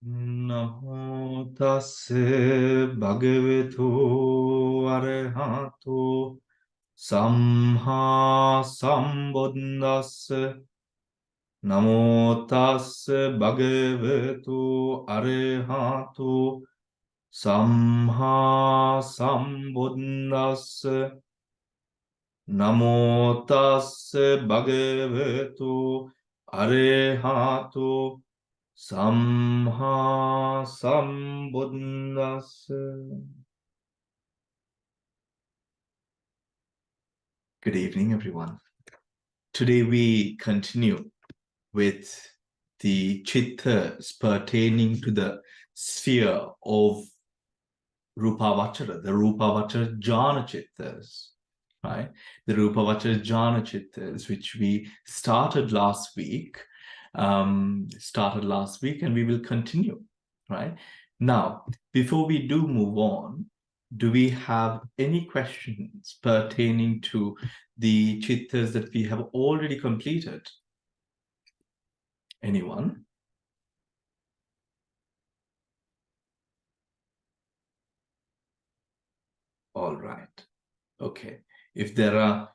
Namo tassa bhagavato arahato samma sambuddhassa. Namo tassa bhagavato arahato samma sambuddhassa. Namo tassa bhagavato arahato samma sambuddhassa. Good evening, everyone. Today we continue with the chittas pertaining to the sphere of Rupavachara, the Rupavachara Jhana Chittas, right? The Rupavachara Jhana Chittas, which we started last week, and we will continue, right? Now, before we do move on, do we have any questions pertaining to the chittas that we have already completed? Anyone? All right. Okay. If there are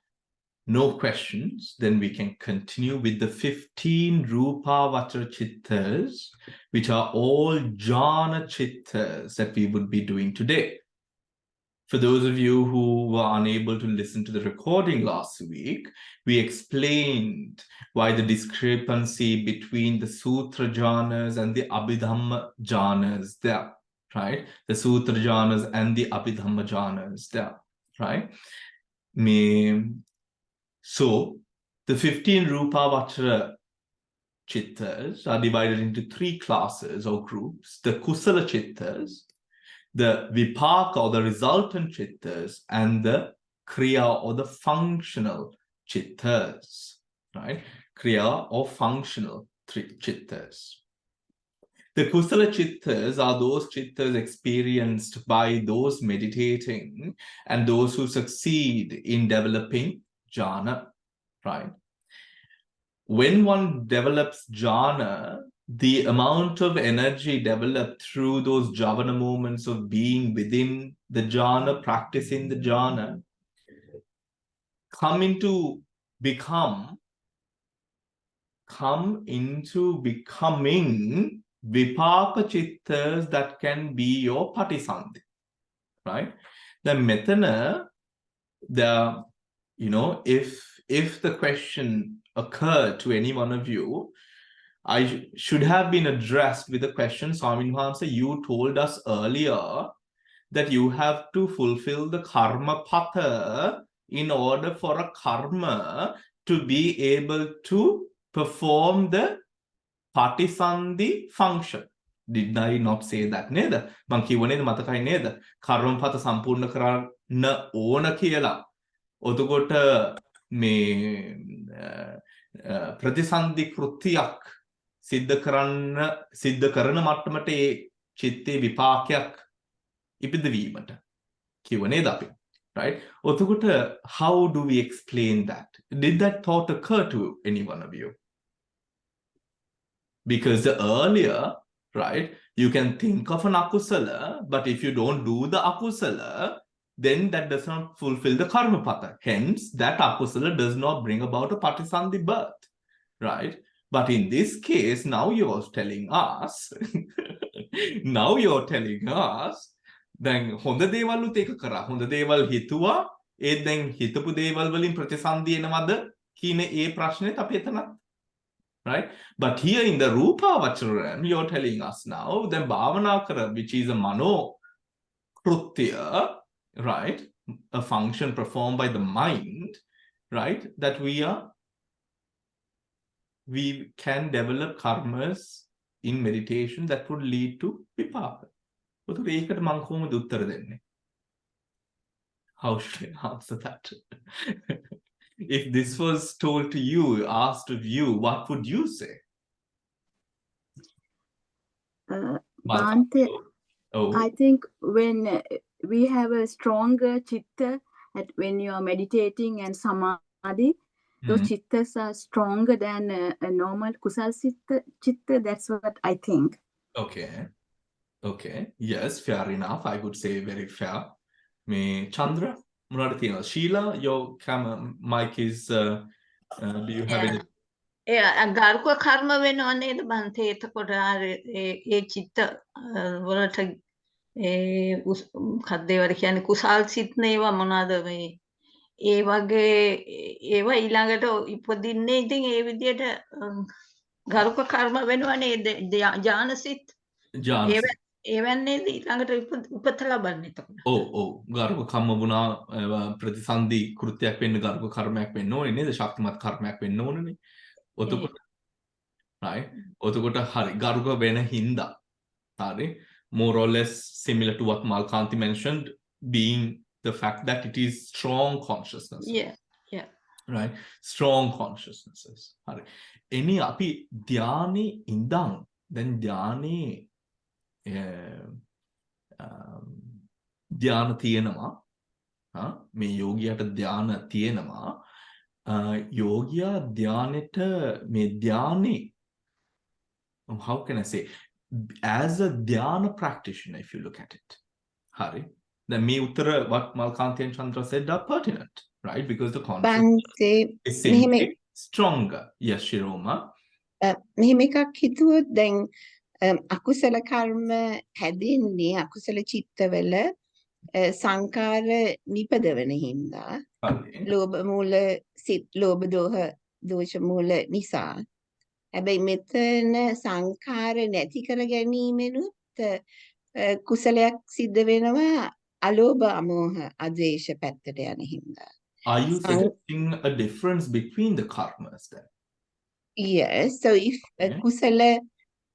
no questions, then we can continue with the 15 Rupavachara Chittas, which are all Jhana Chittas that we would be doing today. For those of you who were unable to listen to the recording last week, we explained why the discrepancy between the Sutra Jhanas and the Abhidhamma Jhanas there, right? The Sutra Jhanas and the Abhidhamma Jhanas there, right? So, the 15 Rupavachara Chittas are divided into three classes or groups: the Kusala Chittas, the Vipaka or the resultant Chittas, and the Kriya or the functional Chittas, right? Kriya or functional Chittas. The Kusala Chittas are those Chittas experienced by those meditating and those who succeed in developing jhana, right? When one develops jhana, the amount of energy developed through those javana moments of being within the jhana, practicing the jhana, come into becoming vipaka chittas that can be your patisandhi, right? The metana, if the question occurred to any one of you, I should have been addressed with the question, Swamin Wahanse, you told us earlier that you have to fulfill the karma patha in order for a karma to be able to perform the patisandhi function. Did I not say that? නේද? මං කිව්ව නේද මතකයි නේද? කර්මපත සම්පූර්ණ කරන්න ඕන කියලා. ඔතකොට මේ ප්‍රතිසන්ධි කෘත්‍යයක් සිද්ධ කරන මට්ටමට ඒ චිත්තේ විපාකයක් ඉපදවීමට කිව්ව නේද අපි? Right? ඔතකොට how do we explain that? Did that thought occur to any one of you? Because the earlier, right, you can think of an akusala, but if you don't do the akusala, then that does not fulfill the karma patha. Hence, that akusala does not bring about a patisandhi birth, right? But in this case, now you're telling us, දැන් හොඳ දේවල්ුත් ඒක කරා. හොඳ දේවල් හිතුවා. ඒත් දැන් හිතපු දේවල් වලින් ප්‍රතිසන්දි එනවද කියන ඒ ප්‍රශ්නෙත් අපි එතනත්, right? But here in the Rupavachara, you're telling us now, then Bhavanakara, which is a mano krutya, right? A function performed by the mind, right? That we can develop karmas in meditation that would lead to vipaka. How should I answer that? If this was told to you, asked of you, what would you say? Bhante, I think when we have a stronger chitta, when you are meditating and samadhi, those chittas are stronger than a normal kusal chitta. That's what I think. Okay, yes, fair enough. I would say very fair. Me Chandra, මොනවද තියෙනවද? Sheila, your camera mic is do you have any? ගරුක කර්ම වෙනව නේද බන්තේ එතකොට අර ඒ චිත්ත වලට කද්දේවර කියන්නේ කුසල් සිත්න ඒවා මොනවාද මේ ඒ වගේ ඒවා ඊළඟට ඉපදින්නේ ඉතින් ඒ විදියට ගරුක කර්ම වෙනව නේද ඥානසිත ජානසිත. ඒවන්නේ ඊළඟට උපත ලබන්නේ එතකොට ඔව් ගරුක කම්ම වුණා ප්‍රතිසන්දි කෘත්‍යයක් වෙන්න ගරුක කර්මයක් වෙන්න ඕනේ නේද? ශක්තිමත් කර්මයක් වෙන්න ඕනනේ. ඔතකොට right? ඔතකොට හරි ගරුක වෙන හින්දා හරි more or less similar to what Malkanti mentioned, being the fact that it is strong consciousness. yeah Right? Strong consciousnesses. හරි. එනි අපි ධානයේ ඉඳන් දැන් ධානයේ ධාන තියෙනවා. මේ යෝගියාට ධාන තියෙනවා. යෝගියා ධානෙට මේ ධානේ how can I say, as a dhyana practitioner, if you look at it, Hari, the me uttara what Malkanti and Chandra said are pertinent, right? Because the concept is simply stronger. Yes, Shiroma. මෙහෙම එකක් හිතුවොත් දැන් අකුසල කර්ම හැදෙන්නේ අකුසල චිත්තවල සංකාර නිපදවන හින්දා ලෝභ මූල සිත් ලෝභ දෝෂ මූල නිසා හැබැයි මෙතන සංඛාර නැති කර ගැනීමෙනුත් කුසලයක් සිද්ධ වෙනවා අලෝභ අමෝහ අද්වේෂ පැත්තට යන හින්දා. Are you suggesting a difference between the karmas then? Yes, so if කුසල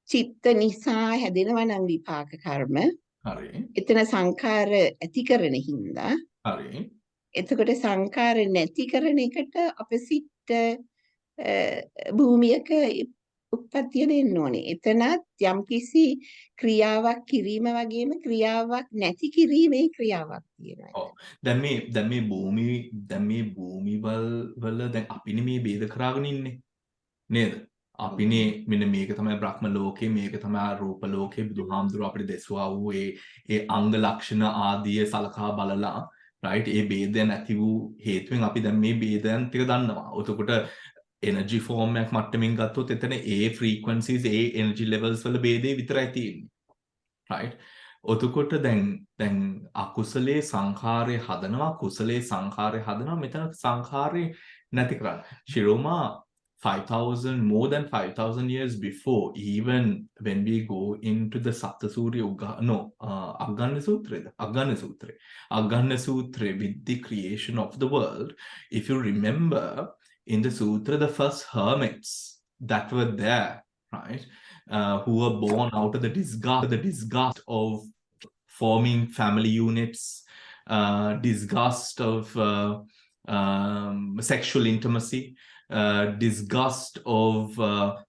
චිත්ත නිසා හැදෙනවා නම් විපාක කර්ම හරි. එතන සංඛාර ඇති කරන හින්දා හරි. එතකොට සංඛාර නැති කරන එකට අපසිට භූමියක උත්පත්තිය දෙන්න ඕනේ. එතනත් යම්කිසි ක්‍රියාවක් කිරීම වගේම ක්‍රියාවක් නැති කිරීමේ ක්‍රියාවක් තියෙනවා. දැන් මේ භූමි වල දැන් අපිනේ මේ ભેද කරාගෙන ඉන්නේ. නේද? අපිනේ මෙන්න මේක තමයි බ්‍රහ්ම ලෝකේ, මේක තමයි රූප ලෝකේ. බුදුහාමුදුරුවෝ අපිට දෙසුවා වූ ඒ අංග ලක්ෂණ ආදිය සලකා බලලා right ඒ ભેදය නැති වූ හේතුවෙන් අපි දැන් මේ ભેදයන් ටික දන්නවා. එතකොට energy form එකක් මට්ටමින් ගත්තොත් එතන frequencies energy levels වල ભેදේ විතරයි තියෙන්නේ. right? එතකොට දැන් අකුසලේ සංඛාරය හදනවා, කුසලේ සංඛාරය හදනවා. මෙතන සංඛාරේ නැති කරන්න. Shiroma, 5,000, more than 5,000 years before, even when we go into the Saptasuri Agganna Sutra with the creation of the world. If you remember, in the sutra, the first hermits that were there, right, who were born out of the disgust of forming family units, disgust of sexual intimacy, disgust of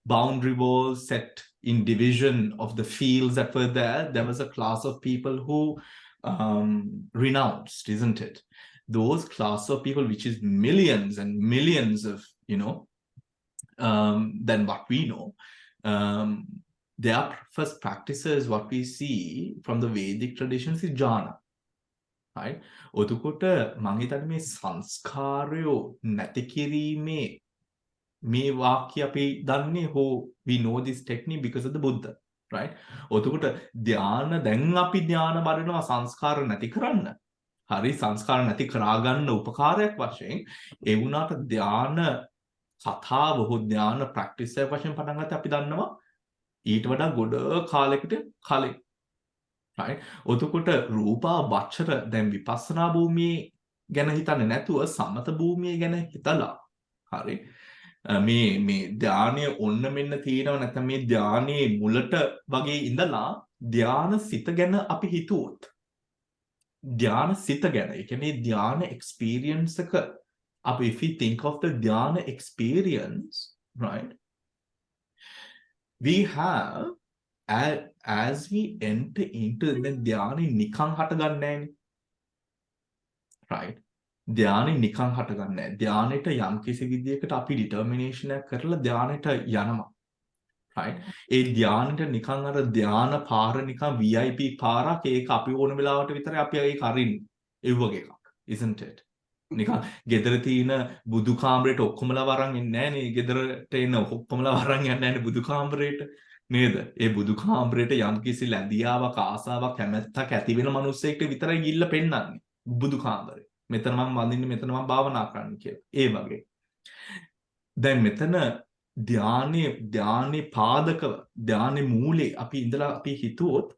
boundary walls set in division of the fields that were there. There was a class of people who renounced, isn't it? Those class of people, which is millions and millions of, than what we know, their first practices, what we see from the Vedic traditions is jhana. Right? ඔතකොට මම හිතන්නේ මේ සංස්කාරයෝ නැති කිරීමේ මේ වාක්‍ය අපි දන්නේ we know this technique because of the Buddha. Right? ඔතකොට ධාන දැන් අපි ධාන වඩනවා සංස්කාර නැති කරන්න. හරි සංස්කාර නැති කරාගන්න උපකාරයක් වශයෙන් ඒ වුණාට ධාන කතාව හෝ ධාන ප්‍රැක්ටිස් එක වශයෙන් පටන් ගත්ත අපි දන්නවා ඊට වඩා ගොඩ කාලයකට කලින්. right? ඔතකොට රූපා වච්චර දැන් විපස්සනා භූමියේ ගැන හිතන්නේ නැතුව සමත භූමිය ගැන හිතලා හරි මේ ධානය ඔන්න මෙන්න තියෙනව නැත්නම් මේ ධානයේ මුලට වගේ ඉඳලා ධාන සිත ගැන අපි හිතුවොත් ධාන සිත ගැන ඒ කියන්නේ ධාන experience එක අපි if we think of the ධාන experience, right, we have as we enter into the ධානය නිකන් හටගන්නේ නැහැ, right? ධානය නිකන් හටගන්නේ නැහැ. ධානයට යම් කිසි විදියකට අපි determination එක කරලා ධානයට යනවා, right ඒ ධානයට නිකන් අර ධාන පාර නිකන් VIP පාරක් ඒක අපි ඕන වෙලාවට විතරයි අපි ඒක අරින්නේ ඒ වගේ එකක් isn't it නිකන් ගෙදර තියෙන බුදු කාමරේට ඔක්කොමලා වරන් එන්නේ නැහැ නේ ගෙදරට එන ඔක්කොමලා වරන් යන්නේ නැහැ නේ බුදු කාමරේට නේද ඒ බුදු කාමරේට යම්කිසි ලැබියාවක් ආසාවක් කැමැත්තක් ඇති වෙන මිනිස්සෙක්ට විතරයි ගිල්ල පෙන්නන්නේ බුදු කාමරේ මෙතන මම වඳින්නේ මෙතන මම භාවනා කරන්න කියලා ඒ වගේ දැන් මෙතන ධානේ පාදකව ධානේ මූලේ අපි ඉඳලා අපි හිතුවොත්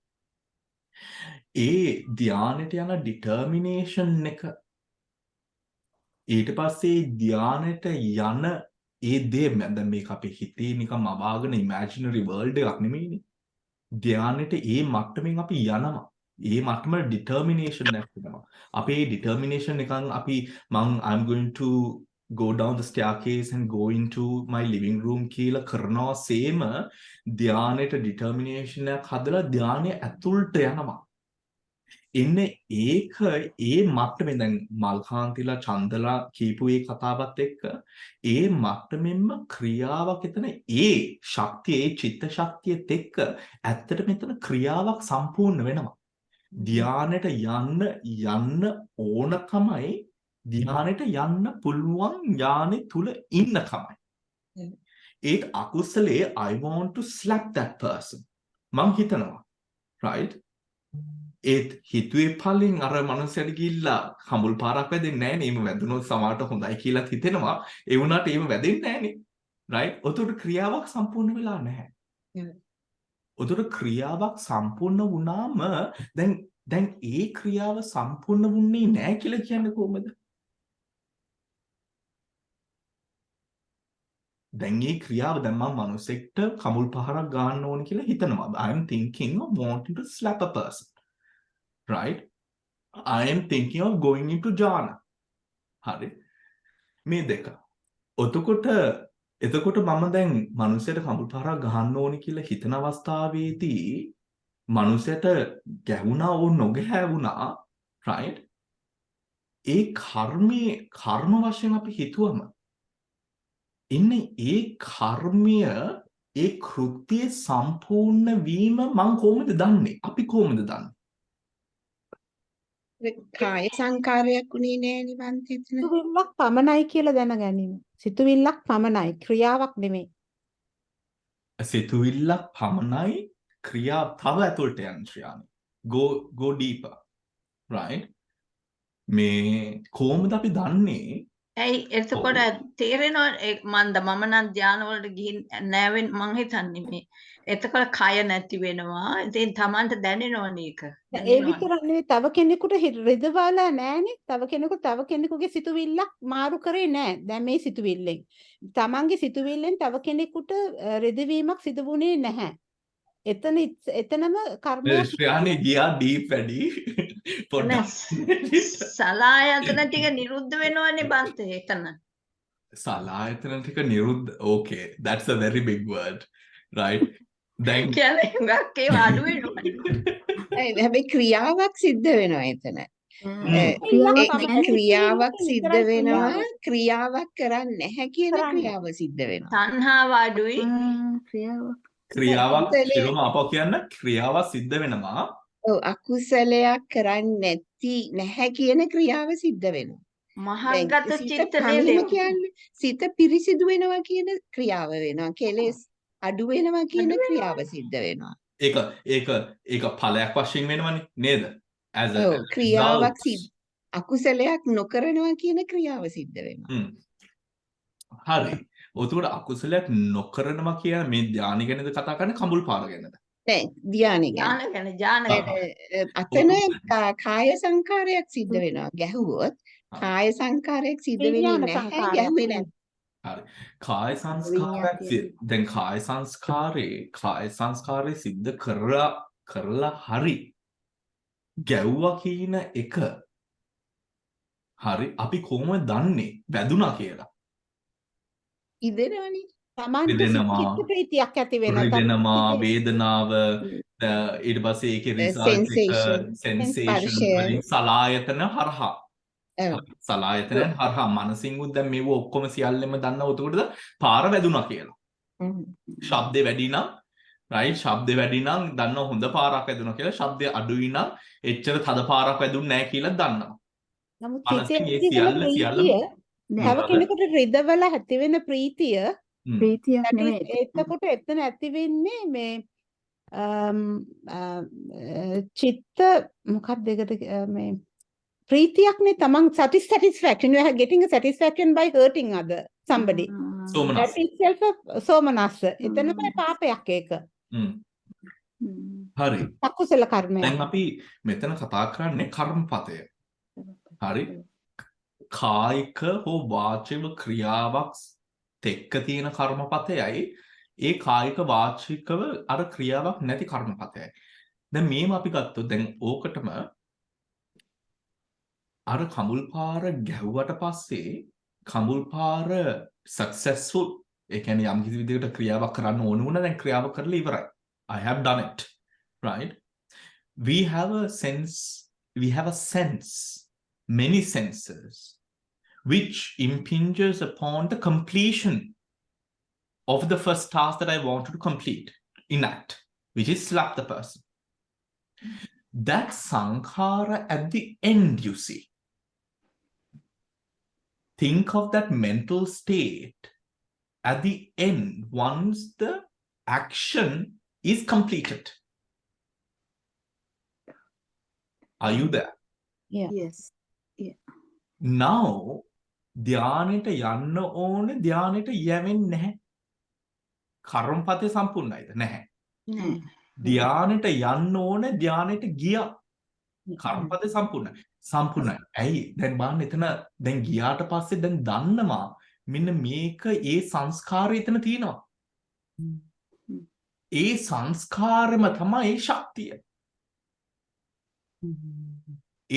ඒ ධානයට යන ඩිටර්මිනේෂන් එක ඊට පස්සේ ධානයට යන ඒ දේ දැන් මේක අපේ හිතේ නිකන් අවාගෙන ඉමේජිනරි වර්ල්ඩ් එකක් නෙමෙයිනේ ධානයට ඒ මට්ටමින් අපි යනවා ඒ මට්ටම ඩිටර්මිනේෂන් එකක් වෙනවා අපේ ඩිටර්මිනේෂන් එකන් අපි I'm going to go down the staircase and go into my living room කියලා කරනවා සේම ධානයට ඩිටර්මිනේෂන් එකක් හදලා ධානය ඇතුළට යනවා එන්නේ ඒක ඒ මට්ටමෙන් දැන් මල්කාන්තිලා චන්දලා කියපු ඒ කතාවත් එක්ක ඒ මට්ටමෙන්ම ක්‍රියාවක් එතන ඒ ශක්තිය ඒ චිත්ත ශක්තියත් එක්ක ඇත්තට මෙතන ක්‍රියාවක් සම්පූර්ණ වෙනවා ධානයට යන්න ඕනකමයි ධානයට යන්න පුළුවන් ඥානෙ තුල ඉන්නකමයි ඒත් අකුසලයේ I want to slap that person මං හිතනවා right ඒත් හිතුවේ පල්ලෙන් අර මනුස්සයට ගිහිල්ලා කඹුල් පාරක් වැදෙන්නේ නැහැ නේ. එහෙම වැදුනොත් සමහරට හොඳයි කියලා හිතෙනවා. ඒ වුණාට එහෙම වැදෙන්නේ නැහැ නේ. right? ඔතන ක්‍රියාවක් සම්පූර්ණ වෙලා නැහැ. ඔතන ක්‍රියාවක් සම්පූර්ණ වුණාම දැන් ඒ ක්‍රියාව සම්පූර්ණ වුණේ නැහැ කියලා කියන්නේ කොහොමද? දැන් මේ ක්‍රියාව දැන් මම මනුස්සෙක්ට කඹුල් පහරක් ගන්න ඕන කියලා හිතනවා. I am thinking of wanting to slap a person. Right? I am thinking of going into jhana. හරි. මේ දෙක. එතකොට මම දැන් මනුස්සයට කඹුල් පහරක් ගහන්න ඕනි කියලා හිතන අවස්ථාවේදී මනුස්සයට ගැහුණා ඕ නොගැහුණා right? ඒ කර්ම වශයෙන් අපි හිතුවම ඉන්නේ ඒ කර්මය ඒ කෘත්‍යයේ සම්පූර්ණ වීම මම කොහොමද දන්නේ? අපි කොහොමද දන්නේ? කාය සංකාරයක් උනේ නෑ නිවන්ත එතන. සිතුවිල්ලක් පමණයි කියලා දැනගැනීම. සිතුවිල්ලක් පමණයි ක්‍රියාවක් නෙමෙයි. සිතුවිල්ලක් පමණයි ක්‍රියාව තව ඇතුළට යන ශ්‍රියානි. Go deeper. Right? මේ කොහොමද අපි දන්නේ? ඇයි එතකොට තේරෙනවා මන්ද මම නම් ධාන වලට ගිහින් නැවෙන් මං හිතන්නේ මේ එතකොට කය නැති වෙනවා ඉතින් Tamanට දැනෙනවනේ ඒක ඒ විතරක් නෙවෙයි තව කෙනෙකුට රිදවලා නැහනේ තව කෙනෙකුගේ සිතුවිල්ලක් මාරු කරේ නැහැ දැන් මේ සිතුවිල්ලෙන් Tamanගේ සිතුවිල්ලෙන් තව කෙනෙකුට රිදවීමක් සිදු වුණේ නැහැ එතනම කර්මයක් ශ්‍රයානේ ගියා ඩීප් වැඩි පොඩ්ඩක් සලායතන ටික නිරුද්ධ වෙනවනේ බන්තේ එතන සලායතන ටික නිරුද්ධ okay that's a very big word right දැන් කියන්නේ හුඟක් ඒ අඩු වෙනවා හැබැයි ක්‍රියාවක් සිද්ධ වෙනවා එතන. ක්‍රියාවක් සිද්ධ වෙනවා ක්‍රියාවක් කරන්නේ නැහැ කියන ක්‍රියාව සිද්ධ වෙනවා. තණ්හාව අඩුයි ක්‍රියාවක් සිරුම අපෝ කියන්න ක්‍රියාවක් සිද්ධ වෙනවා. ඔව් අකුසලයක් කරන්නේ නැති නැහැ කියන ක්‍රියාව සිද්ධ වෙනවා. මහග්ගත චිත්ත නේද නේද කියන්නේ සිත පිරිසිදු වෙනවා කියන ක්‍රියාව වෙනවා. කෙලෙස් අඩු වෙනවා කියන ක්‍රියාව සිද්ධ වෙනවා. ඒක ඵලයක් වශයෙන් වෙනවනේ නේද? as a ඔව් ක්‍රියාවක් අකුසලයක් නොකරනවා කියන ක්‍රියාව සිද්ධ වෙනවා. හරි. ඔතකොට අකුසලයක් නොකරනවා කියන මේ ධානය ගැනද කතා කරන්නේ කඹුල් පාර ගැනද? නෑ ධානය ඥාන අතන කාය සංකාරයක් සිද්ධ වෙනවා. ගැහුවොත් කාය සංකාරයක් සිද්ධ වෙන්නේ නැහැ ගැහුවේ නැහැ. හරි. කාය සංස්කාරයක් දැන් කාය සංස්කාරේ සිද්ධ කරලා හරි ගැව්වා කියන එක හරි අපි කොහොමද දන්නේ වැදුනා කියලා? ඉදෙනවනේ. Tamanට චිත්ත ප්‍රීතියක් ඇති වෙනවා වේදනාව ඊට පස්සේ ඒකේ රිසල්ට් එක සෙන්සේෂන් සලායතන හරහා සලායතන හරහා මනසින් උත් දැන් මේව ඔක්කොම සියල්ලම දන්නව උතකොටද පාර වැදුනා කියලා ශබ්දේ වැඩි නම් right ශබ්දේ වැඩි නම් දන්නවා හොඳ පාරක් වැදුණා කියලා. ශබ්දේ අඩුයි නම් එච්චර තද පාරක් වැදුන්නේ නැහැ කියලා දන්නවා. නමුත් මනසින් ඒ සිතේ ඇති වෙන සියල්ල ප්‍රීතිය තව කෙනෙකුට රිදවල ඇති වෙන ප්‍රීතිය ප්‍රීතියක් that is, නෙමෙයි. එතකොට එතන ඇති වෙන්නේ මේ චිත්ත මොකක්ද ඒකට මේ ප්‍රීතියක්නේ තමන් satisfaction. You are getting a satisfaction by hurting other somebody. සෝමනස්. That itself a සෝමනස්ස. එතනම පාපයක් ඒක. හරි. අකුසල කර්මයක්. දැන් අපි මෙතන කතා කරන්නේ කර්මපතය. හරි. කායික හෝ වාචික ක්‍රියාවක් එක්ක තියෙන කර්මපතයයි ඒ කායික වාචිකව අර ක්‍රියාවක් නැති කර්මපතයයි. දැන් මේව අපි ගත්තොත් දැන් ඕකටම අර කමුල් පාර ගැහුවට පස්සේ කමුල් පාර successful ඒ කියන්නේ යම් කිසි විදිහකට ක්‍රියාවක් කරන්න ඕන වුණා දැන් ක්‍රියාව කරලා ඉවරයි. I have done it. Right? We have a sense, many senses, which impinges upon the completion of the first task that I wanted to complete, enact, which is slap the person. That sankhara at the end, you see. Think of that mental state at the end once the action is completed. Are you there? Yes. Now, ධානයට යන්න ඕනේ ධානයට යවෙන්නේ නැහැ. කර්මපතේ සම්පූර්ණයිද? නැහැ. ධානයට යන්න ඕනේ ධානයට ගියා. කර්මපතේ සම්පූර්ණයි. සම්පූර්ණයි. ඇයි? දැන් බලන්න එතන දැන් ගියාට පස්සේ දැන් දන්නවා මෙන්න මේක ඒ සංස්කාරය එතන තියෙනවා. ඒ සංස්කාරෙම තමයි ශක්තිය.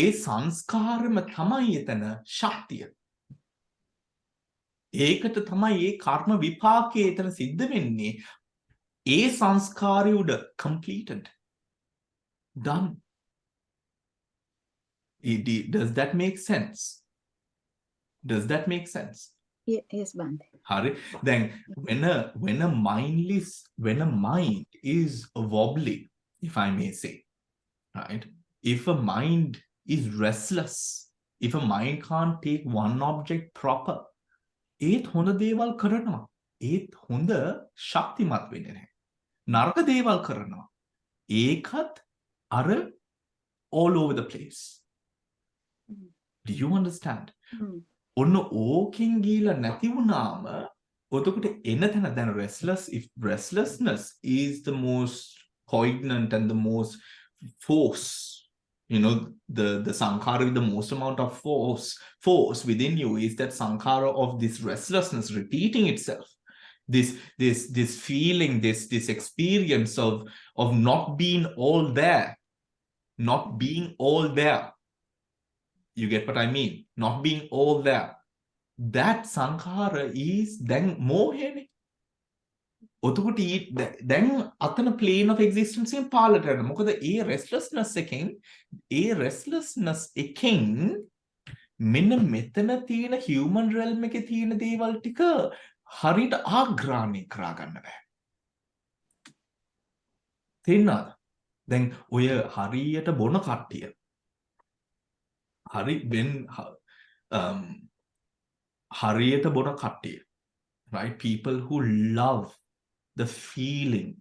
ඒ සංස්කාරෙම තමයි එතන ශක්තිය. ඒකට තමයි ඒ කර්ම විපාකයේ එතන සිද්ධ වෙන්නේ. ඒ සංස්කාරය උඩ completed. Done. Does that make sense? Does that make sense? Yes, Bande. Hari. Then when a mind is wobbly, if I may say, right? If a mind is restless, if a mind can't take one object proper, ඒත් හොඳ දේවල් කරනවා. ඒත් හොඳ ශක්තිමත් වෙන්නේ නැහැ. නරක දේවල් කරනවා. ඒකත් අර all over the place. Do you understand? ඔන්න ඕකෙන් ගිහිලා නැති වුණාම ඔතකොට එන තැන දැන් if restlessness is the most poignant and the most force, you know, the sankhara with the most amount of force within you is that sankhara of this restlessness repeating itself, this feeling, this experience of not being all there. You get what I mean? Not being all there. That sankhara is then mohene. ඔතකොට දැන් අතන plane of existence එකෙන් පාලට යනවා. මොකද ඒ restlessness එකෙන් මෙන්න මෙතන තියෙන human realm එකේ තියෙන දේවල් ටික හරියට ආග්‍රහණය කරා ගන්න බෑ. තේරෙනවද? දැන් ඔය හරියට බොන කට්ටිය හරියට බොන කට්ටිය, right? People who love the feeling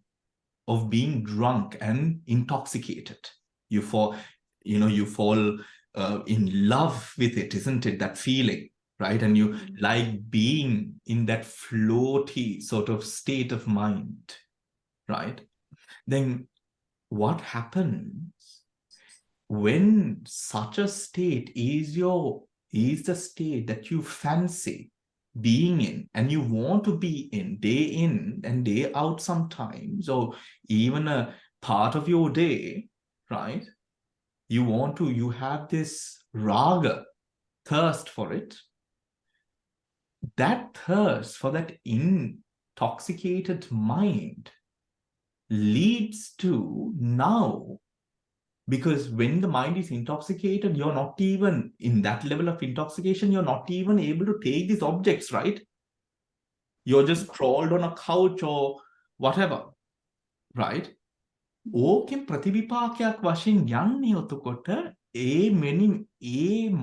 of being drunk and intoxicated. You fall in love with it, isn't it? That feeling, right? And you like being in that floaty sort of state of mind, right? Then what happens when such a state is the state that you fancy being in and you want to be in and day out sometimes, or even a part of your day, right? You have this raga, thirst for it. That thirst for that intoxicated mind leads to now, because when the mind is intoxicated, you're not even in that level of intoxication, you're not even able to take these objects, right? You're just crawled on a couch or whatever, right? ඕකෙන් ප්‍රතිවිපාකයක් වශයෙන් යන්නේ එතකොට ඒ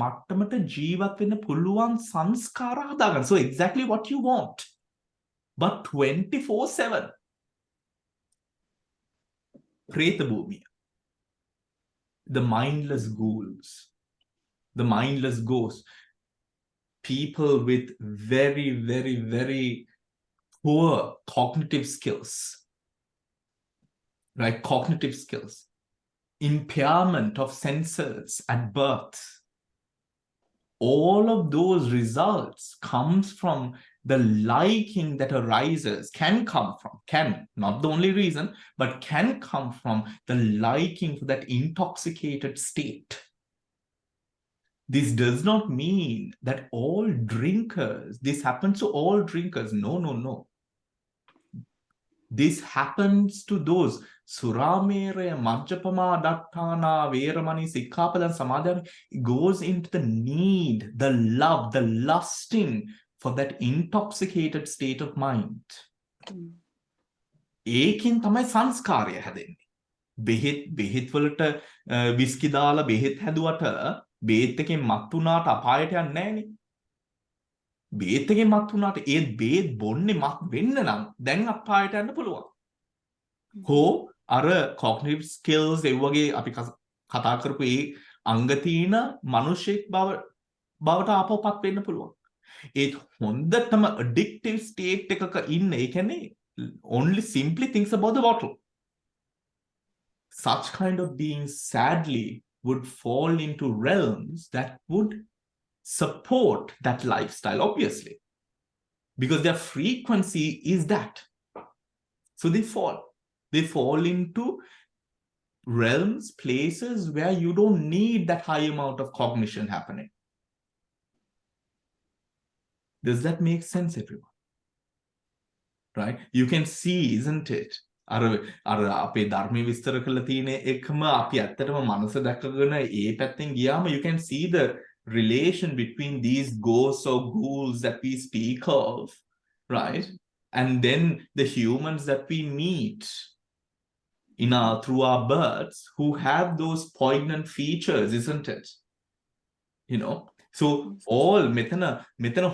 මට්ටමට ජීවත් වෙන්න පුළුවන් සංස්කාර හදාගන්න. So exactly what you want. But 24/7 ප්‍රේත භූමිය. The mindless ghouls, the mindless ghosts, people with very, very, very poor cognitive skills, right? Cognitive skills, impairment of senses at birth. All of those results comes from the liking that arises, not the only reason, but can come from the liking for that intoxicated state. This does not mean that all drinkers, this happens to all drinkers. No. This happens to those Surameraya, Majjapama, Dattana, Veramani, Sikkhapadan, Samadhana. It goes into the need, the love, the lusting for that intoxicated state of mind. ඒකෙන් තමයි සංස්කාරය හැදෙන්නේ. බෙහෙත් වලට whisky දාලා බෙහෙත් හැදුවට බේත් එකෙන් මත් වුණාට අපායට යන්නේ නැහනේ. බේත් එකෙන් මත් වුණාට ඒ බේත් බොන්නේ මත් වෙන්න නම් දැන් අපායට යන්න පුළුවන්. හෝ අර cognitive skills ඒ වගේ අපි කතා කරපු ඒ අංග තියෙන මිනිසෙක් බවට ආපහුපත් වෙන්න පුළුවන්. ඒ හොඳටම addictive state එකක ඉන්න ඒ කියන්නේ only simply thinks about the bottle. Such kind of beings sadly would fall into realms that would support that lifestyle, obviously, because their frequency is that. So they fall into realms, places where you don't need that high amount of cognition happening. Does that make sense, everyone? Right? You can see, isn't it? අර අපේ ධර්මයේ විස්තර කරලා තියෙන එකම අපි ඇත්තටම මනස දැකගෙන ඒ පැත්තෙන් ගියාම you can see the relation between these ghosts or ghouls that we speak of, right? And then the humans that we meet through our births who have those poignant features, isn't it? You know, so all මෙතන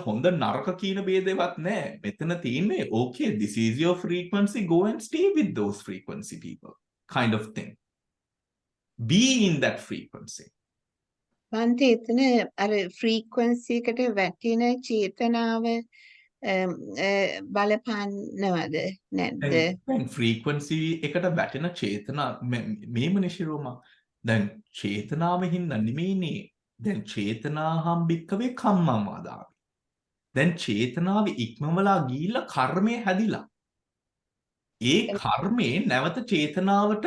හොඳ නරක කියන ભેදෙවත් නැහැ. මෙතන තියෙන්නේ okay, this is your frequency, go and stay with those frequency people kind of thing. Be in that frequency. වන්ට එතන අර frequency එකට වැටෙන චේතනාව බලපාන්නවද නැද්ද? දැන් frequency එකට වැටෙන චේතනා මේම නිශිරෝමා. දැන් චේතනාව හින්දා නෙමෙයිනේ. දැන් චේතනාහම් භික්කවේ කම්මං වදාමි. දැන් චේතනාව ඉක්මවලා ගිහිල්ලා කර්මය හැදිලා. ඒ කර්මේ නැවත චේතනාවට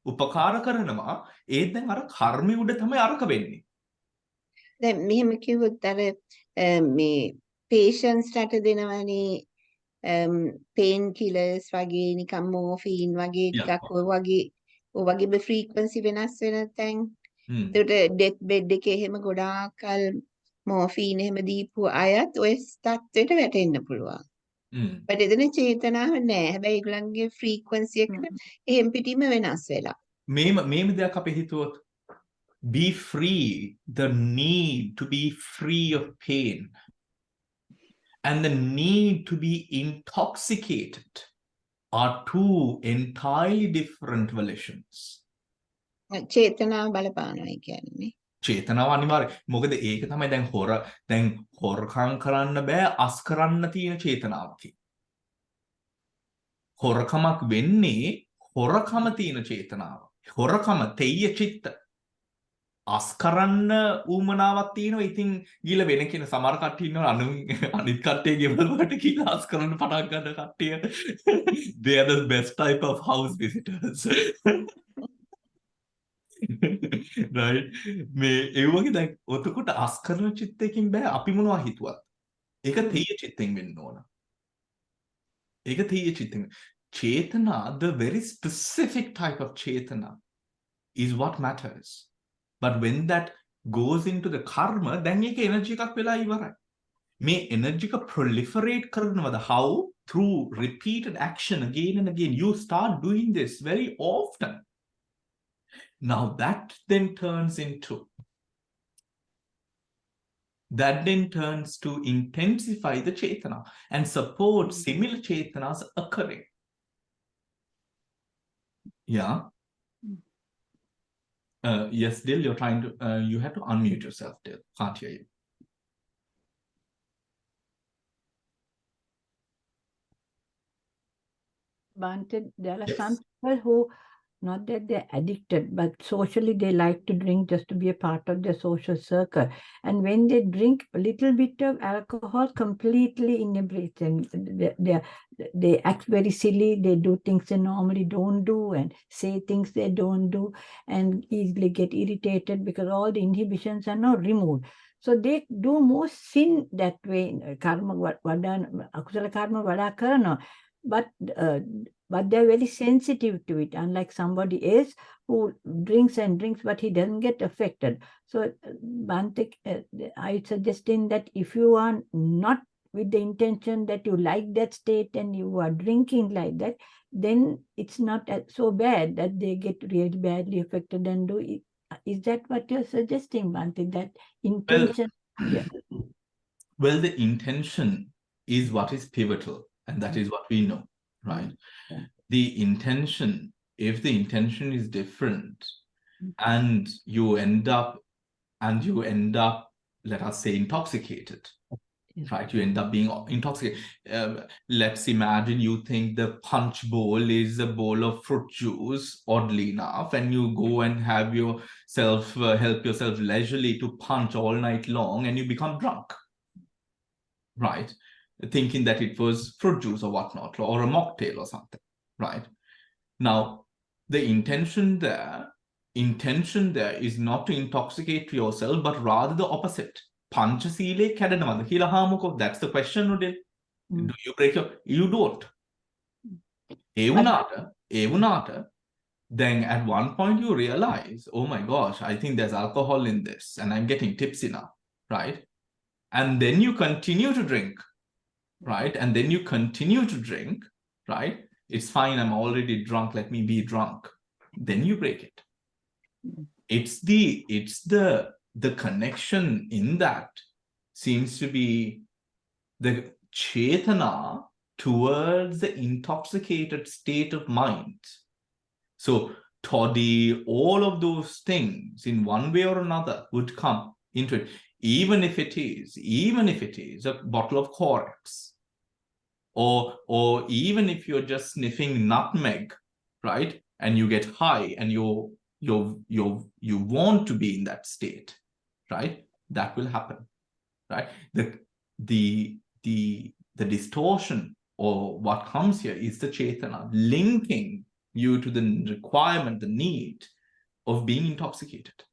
උපකාර කරනවා. ඒත් දැන් අර කර්මය උඩ තමයි අරක වෙන්නේ. දැන් මෙහෙම කිව්වොත් අර මේ patientsට දෙනවනේ pain killers වගේ නිකන් morphine වගේ ටිකක් ඔය වගේ frequency වෙනස් වෙන තැන්. ඒකට ඩෙත් බෙඩ් එකේ එහෙම ගොඩාක් කල් මෝෆීන් එහෙම දීපු අයත් ඔය තත්ත්වයට වැටෙන්න පුළුවන්. but එතන චේතනාව නැහැ. හැබැයි ඒගොල්ලන්ගේ ෆ්‍රීකවන්සි එක එහෙම් පිටින්ම වෙනස් වෙලා. මේම දෙයක් අපි හිතුවොත් be free, the need to be free of pain and the need to be intoxicated are two entirely different volitions. චේතනාව බලපානවා කියන්නේ. චේතනාව අනිවාර්යයි. මොකද ඒක තමයි දැන් හොරකම් කරන්න බෑ අස් කරන්න තියෙන චේතනාවකින්. හොරකමක් වෙන්නේ හොරකම තියෙන චේතනාව. හොරකම තෙయ్య චිත්ත. අස් කරන්න ඌමනාවක් තියෙනවා. ඉතින් ගිල වෙන කෙන සමහර කට්ටිය ඉන්නවා අනිත් කට්ටිය ගෙවල් වලට ගිහලා අස් කරන්න පටන් ගන්න කට්ටිය. They are the best type of house visitors. right? මේ ඒ වගේ දැන් ඔතකොට අස් කරන චිත්තයකින් බෑ අපි මොනවා හිතුවත්. ඒක තෙయ్య චිත්තෙන් වෙන්න ඕන. ඒක තෙయ్య චිත්තෙන්. චේතනා, the very specific type of chetana is what matters. But when that goes into the karma, then ඒක energy එකක් වෙලා ඉවරයි. මේ energy එක proliferate කරනවද? How? Through repeated action again and again. You start doing this very often. Now that then turns to intensify the chetana and support similar chetanas occurring. Yeah. Yes, Dil, you're trying to, you have to unmute yourself, Dil. Can't hear you. Bante, there are Yes. some people who, not that they're addicted, but socially they like to drink just to be a part of their social circle. And when they drink a little bit of alcohol, completely inebriates them. They act very silly, they do things they normally don't do and say things they don't do and easily get irritated because all the inhibitions are not removed. So they do more sin that way. Karma, akusala karma vada karana. But they're very sensitive to it, unlike somebody else who drinks and drinks, but he doesn't get affected. So, Bante, I suggesting that if you are not with the intention that you like that state and you are drinking like that, then it's not so bad that they get really badly affected and do it. Is that what you're suggesting, Bante? That intention? Well, the intention is what is pivotal, and that is what we know, right? Yeah. The intention, if the intention is different, and you end up, let us say, intoxicated, right? You end up being intoxicated. Let's imagine you think the punch bowl is a bowl of fruit juice, oddly enough, and you go and have yourself help yourself leisurely to punch all night long, and you become drunk, right? Thinking that it was fruit juice or whatnot, or a mocktail or something, right? Now, the intention there is not to intoxicate yourself, but rather the opposite. Pancha sile kadanavada kila hamuko. That's the question, Udil. Do you break you don't. Evunata, then at one point you realize, oh my gosh, I think there's alcohol in this and I'm getting tipsy now, right? And then you continue to drink, right? And then you continue to drink, right? It's fine, I'm already drunk, let me be drunk. Then you break it. It's the connection in that seems to be the chetana towards the intoxicated state of mind. So toddy, all of those things in one way or another would come into it, even if it is a bottle of Corex, or even if you're just sniffing nutmeg, right? And you get high and you want to be in that state, right? That will happen, right? The distortion or what comes here is the chetana linking you to the requirement, the need of being intoxicated,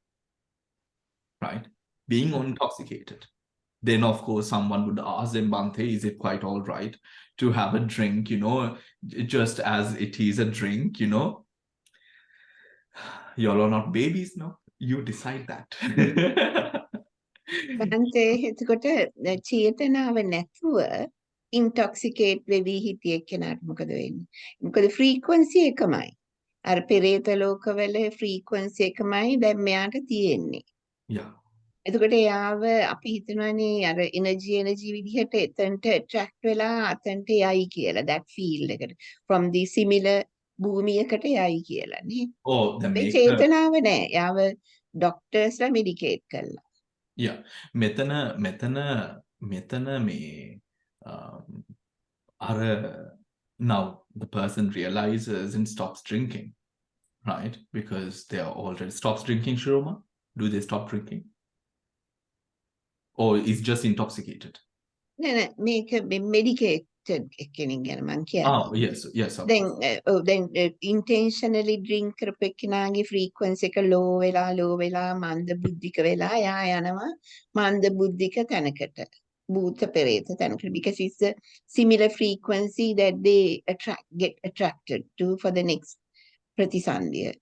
right? Being intoxicated. Then, of course, someone would ask them, Bante, is it quite all right to have a drink, just as it is a drink, Y'all are not babies, no? You decide that. බන්තේ එතකොට චේතනාව නැතුව ඉන්ටොක්සිකේට් වෙවි හිටිය කෙනාට මොකද වෙන්නේ? මොකද ෆ්‍රීකවන්සි එකමයි. අර පෙරේත ලෝකවල ෆ්‍රීකවන්සි එකමයි දැන් මෙයාට තියෙන්නේ. Yeah. එතකොට එයාව අපි හිතනවානේ අර එනර්ජි විදිහට එතනට ඇට්‍රැක්ට් වෙලා අතනට යයි කියලා that field එකට from the similar භූමියකට යයි කියලා නේ. මේ චේතනාව නෑ. එයාව ඩොක්ටර්ස්ලා මෙඩිකේට් කළා. Yeah, metana me now the person realizes and stops drinking, right? Because they are already stops drinking, Shiroma. Do they stop drinking? Or is just intoxicated? No, make a medicated කෙනෙක් ගැන මං කියන්නේ. Oh, yes. Then intentionally drink කරපෙන්නාගේ frequency එක low වෙලා මන්ද බුද්ධික වෙලා එයා යනවා මන්ද බුද්ධික තැනකට භූත පෙරේත තැනකට because it's a similar frequency that they get attracted to for the next ප්‍රතිසන්දිය.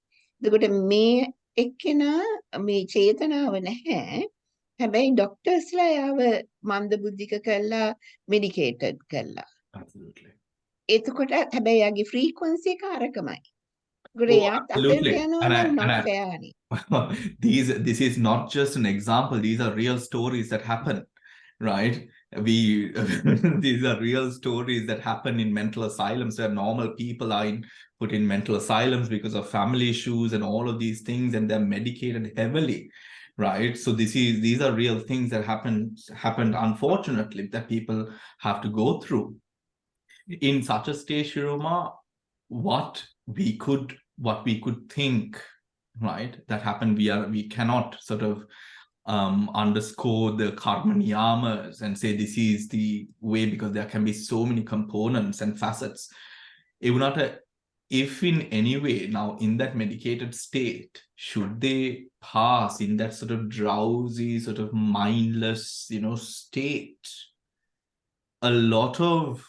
එතකොට මේ එක්කෙනා මේ චේතනාව නැහැ හැබැයි ඩොක්ටර්ස්ලා යාව මන්ද බුද්ධික කළා මෙඩිකේටඩ් කළා. Absolutely. එතකොට හැබැයි යාගේ ෆ්‍රීකවන්සි එක අරකමයි. ගොඩ Oh, එයාත් අතෙන්ට absolutely. යනවා And නම් not I, fair නේ. this is not just an example, these are real stories that happen, right? These are real stories that happen in mental asylums where normal people are put in mental asylums because of family issues and all of these things, and they're medicated heavily, right? So these are real things that happened unfortunately, that people have to go through. In such a stage, Shiruma, what we could think, right, that happened, we cannot sort of underscore the karma niyamas and say this is the way, because there can be so many components and facets. If in any way now in that medicated state, should they pass in that sort of drowsy, sort of mindless, state, a lot of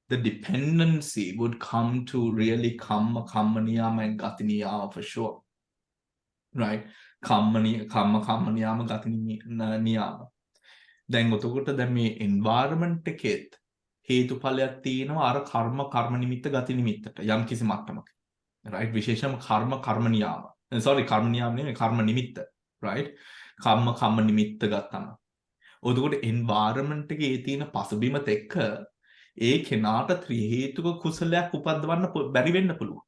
the dependency would come to really kamma niyama and gati niyama for sure, right? kamma niyama gati niyama. දැන් ඔතකොට දැන් මේ environment එකෙත් හේතුඵලයක් තියෙනවා අර කර්ම නිමිත්ත ගති නිමිත්තට යම් කිසි මට්ටමක, right? විශේෂම කර්ම නියාම, sorry, කර්ම නියාම නෙමෙයි, කර්ම නිමිත්ත, right? කම්ම නිමිත්ත ගත්තම ඔතකොට environment එකේ තියෙන පසුබිමත් එක්ක ඒ කෙනාට ත්‍රි හේතුක කුසලයක් උපද්දවන්න බැරි වෙන්න පුළුවන්.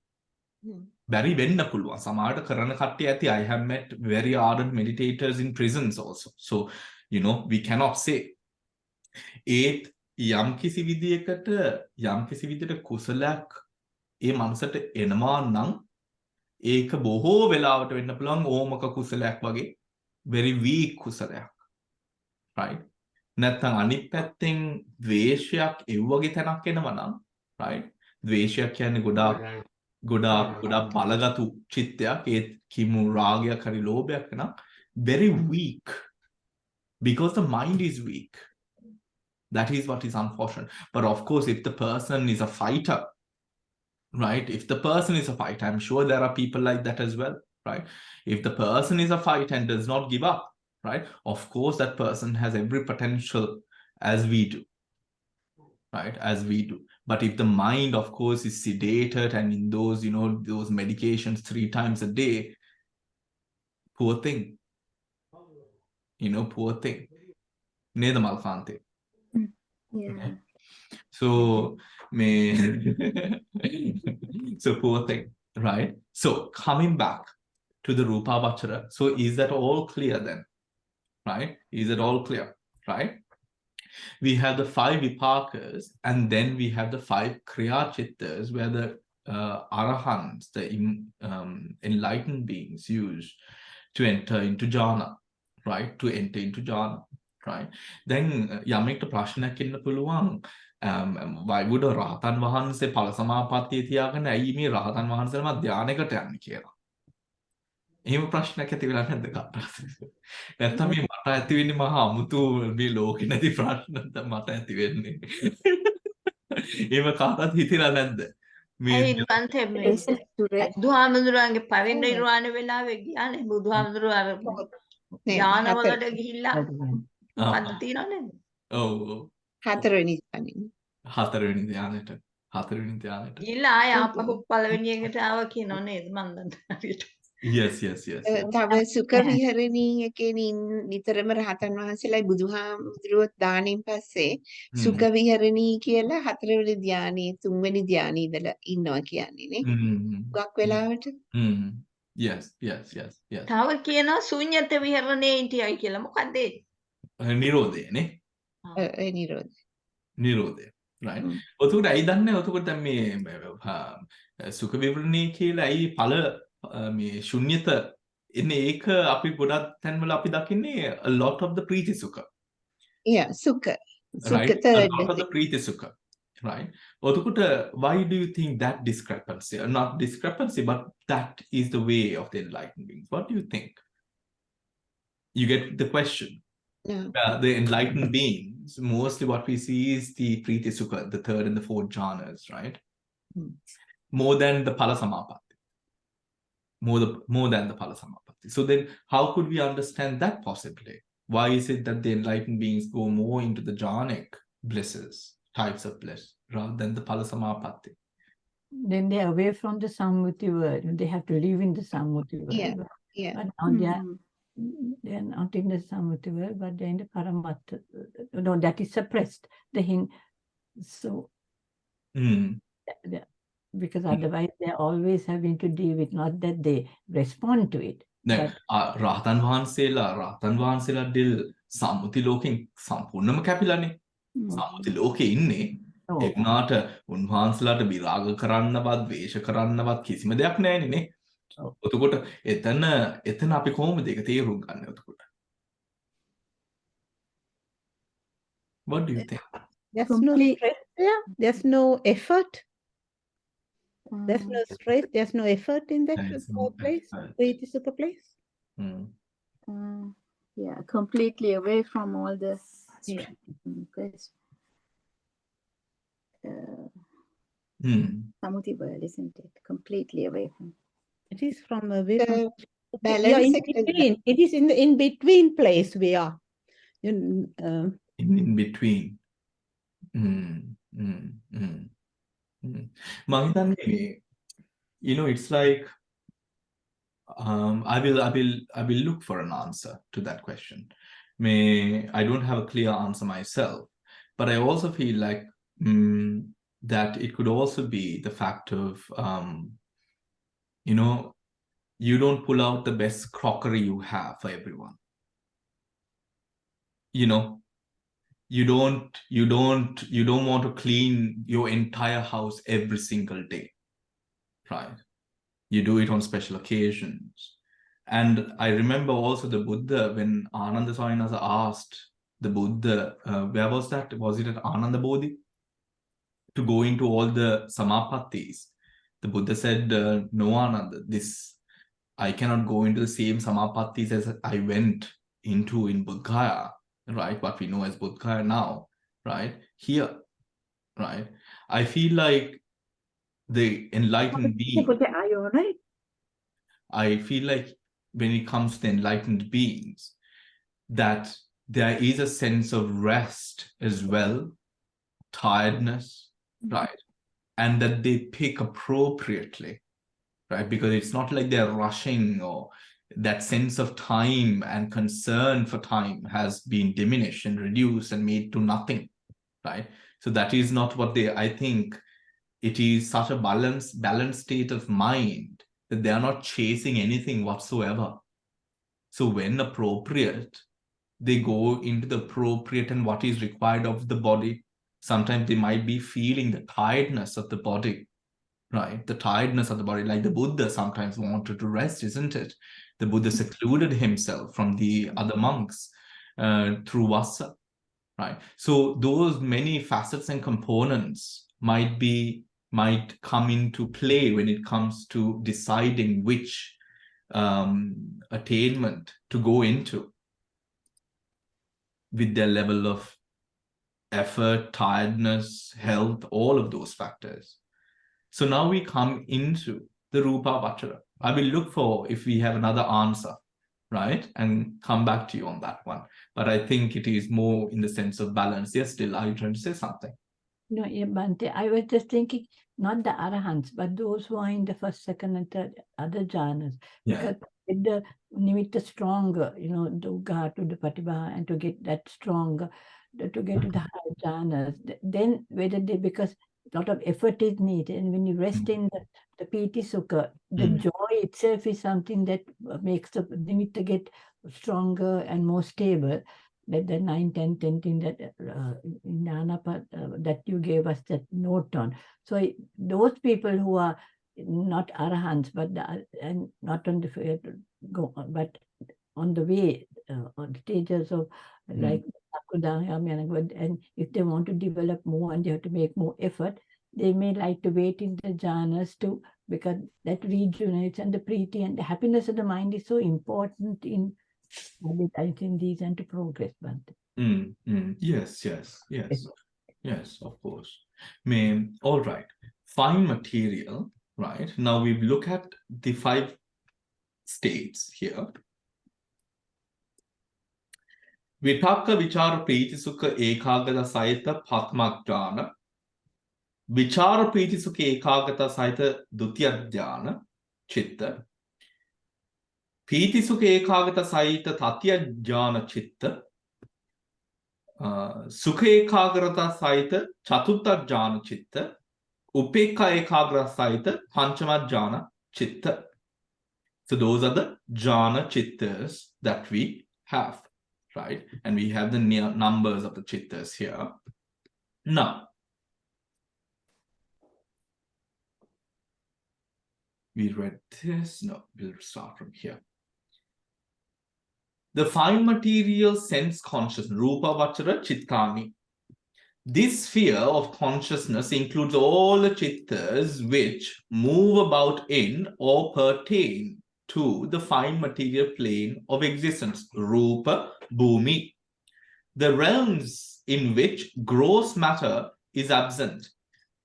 සමහරට කරන කට්ටිය ඇති. I have met very ardent meditators in prisons also. So, we cannot say. ඒත් යම් කිසි විදිහට කුසලයක් ඒ මනසට එනවා නම් ඒක බොහෝ වෙලාවට වෙන්න පුළුවන් ඕමක කුසලයක් වගේ, very weak කුසලයක්, right? නැත්නම් අනිත් පැත්තෙන් ද්වේෂයක් එව්වගේ තැනක් එනවා නම්, right? ද්වේෂයක් කියන්නේ ගොඩාක් බලගතු චිත්තයක්. ඒ කිමු රාගයක් හරි ලෝභයක් නම් very weak, because the mind is weak. That is what is unfortunate. But of course, if the person is a fighter, right? If the person is a fighter, I'm sure there are people like that as well, right? If the person is a fighter and does not give up, right? Of course, that person has every potential as we do, right? As we do. But if the mind, of course, is sedated and in those, those medications 3 times a day, poor thing. Poor thing. Neda Malfante. Yeah. So, so poor thing, right? So coming back to the Rupa Vachara. So is that all clear then? Right? Is it all clear? Right? We have the 5 vipakas, and then we have the 5 kriya chittas, where the arahants, the enlightened beings, use to enter into jhana, right? To enter into jhana, right? Then යමෙක්ට ප්‍රශ්නයක් එන්න පුළුවන්, why would a රහතන් වහන්සේ ඵල සමාපත්තිය තියාගෙන ඇයි මේ රහතන් වහන්සේලම ධානයකට යන්නේ කියලා. එහෙම ප්‍රශ්නයක් ඇති වෙලා නැද්ද කාටවත්? නැත්නම් මේ මට ඇති වෙන්නේ මහා අමුතු මේ ලෝකේ නැති ප්‍රශ්න මට ඇති වෙන්නේ. එහෙම කාටවත් හිතෙලා නැද්ද? විද්වන්තේ මේ බුදුහාමුදුරන්ගේ පරිනිර්වාණ වෙලාවේ ගියානේ බුදුහාමුදුරුවෝ අර ඥානවලට ගිහිල්ලා මොකද්ද තියනව නේද? ඔව්. 4වෙනි ධ්‍යානෙ. 4වෙනි ධ්‍යානෙට. ගිහිල්ලා ආය ආපහු පළවෙනි එකට ආවා කියනව නේද මන් දන්නේ. Yes. තව සුඛ විහරණී එකේ නිතරම රහතන් වහන්සේලායි බුදුහාමුදුරුවෝ දානින් පස්සේ සුඛ විහරණී කියලා 4වෙනි ධ්‍යානෙ 3වෙනි ධ්‍යානෙ ඉඳලා ඉන්නවා කියන්නේ නේ. ගොක් වෙලාවට. Yes. තව කියනවා ශුන්‍යත විහරණේ හිටියයි කියලා. මොකද්ද ඒ? නිරෝධය නේ. ඒ නිරෝධය. right? ඔතකොට ඇයි දන්නේ? ඔතකොට දැන් මේ සුඛ විහරණී කියලා ඇයි ඵල මේ ශුන්‍යත එන්නේ? ඒක අපි ගොඩක් තැන්වල අපි දකින්නේ a lot of the ප්‍රීති සුඛ. Yeah, සුඛ. Right? A lot of the ප්‍රීති සුඛ. Right? ඔතකොට why do you think that discrepancy, not discrepancy, but that is the way of the enlightened beings? What do you think? You get the question. The enlightened beings, mostly what we see is the Priti Sukha, the 3rd and the 4th jhanas, right? More than the Phala Samapatti. More than the Phala Samapatti. So then how could we understand that possibly? Why is it that the enlightened beings go more into the jhanic blisses, types of bliss, rather than the Palasamapatti? Then they're away from the Sammuti world. They have to live in the Sammuti world. Yeah, yeah. But now Mhm. they are not in the Sammuti world, but they're in the Paramatta. No, that is suppressed. So Mm. because otherwise they're always having to deal with, not that they respond to it. දැන් රහතන් වහන්සේලා deal සම්මුති ලෝකෙන් සම්පූර්ණයෙන්ම කැපිලානේ. සම්මුති ලෝකේ ඉන්නේ. Oh. ඒ වුණාට උන්වහන්සේලාට විරාග කරන්නවත්, ද්වේෂ කරන්නවත් කිසිම දෙයක් නැහැනේ නේ. ඔව්. එතකොට එතන අපි කොහොමද ඒක තේරුම් ගන්න එතකොට? What do you think? There's no Complete- stress there. There's no effort. There's Mm. no stress. There's no effort in that There's no place. effort. Preeti Sukha place. Yeah, completely away from all the Yeah. quest. Hmm. Samuti world, isn't it? Completely away from. It is from away from. The Yeah, balance in sector. between. It is in the in between place we are. In between. මම හිතන්නේ, you know, it's like I will look for an answer to that question. I don't have a clear answer myself, but I also feel like that it could also be the fact of you know, you don't pull out the best crockery you have for everyone. You know, you don't want to clean your entire house every single day, right? You do it on special occasions. And I remember also the Buddha, when Ananda Swaminatha asked the Buddha, where was that? Was it at Ananda Bodhi? To go into all the samapattis. The Buddha said, no, Ananda, I cannot go into the same samapattis as I went into in Bodh Gaya, right? What we know as Bodh Gaya now, right? Here, right? I feel like the enlightened being, Are you all right? I feel like when it comes to the enlightened beings, that there is a sense of rest as well, tiredness, right? And that they pick appropriately, right? Because it's not like they're rushing, or that sense of time and concern for time has been diminished and reduced and made to nothing, right? So that is not what I think it is such a balanced state of mind that they are not chasing anything whatsoever. So when appropriate, they go into the appropriate and what is required of the body. Sometimes they might be feeling the tiredness of the body, right? The tiredness of the body, like the Buddha sometimes wanted to rest, isn't it? The Buddha secluded himself from the other monks through Vassa, right? So those many facets and components might come into play when it comes to deciding which attainment to go into with their level of effort, tiredness, health, all of those factors. So now we come into the Rupa Vachara. I will look for if we have another answer, right? And come back to you on that one. But I think it is more in the sense of balance. Yes, still, are you trying to say something? No, yeah, Bhante, I was just thinking, not the arahants, but those who are in the first, second, and third other jhanas. Yeah. Because with the nimitta stronger, you know, dukkha to the patibha, and to get that stronger, to get to the higher jhanas, then whether they, because a lot of effort is needed, and when you rest in the piti sukha, the joy itself is something that makes the nimitta get stronger and more stable. That the 9, 10, 10 thing that in Anapa that you gave us that note on. So those people who are not arahants, but and not on the but on the way, on the stages of like and if they want to develop more and they have to make more effort, they may like to wait in the jhanas too, because that rejuvenates, and the preeti and the happiness of the mind is so important in meditating these and to progress, Bhante. Yes, of course. All right. Fine material, right? Now we look at the 5 states here. Vitakka vichara priti sukha ekagata sahita patmak jhana. Vichara priti sukha ekagata sahita dutiya jhana chitta. Priti sukha ekagata sahita tatya jhana chitta. Sukha ekagrata sahita chatutta jhana chitta. Upekka ekagrata sahita panchama jhana chitta. So those are the jhana chittas that we have, right? And we have the numbers of the chittas here. Now, we read this. No, we'll start from here. The fine material sense consciousness, rupa vachara chittani. This sphere of consciousness includes all the chittas which move about in or pertain to the fine material plane of existence, rupa, bhumi. The realms in which gross matter is absent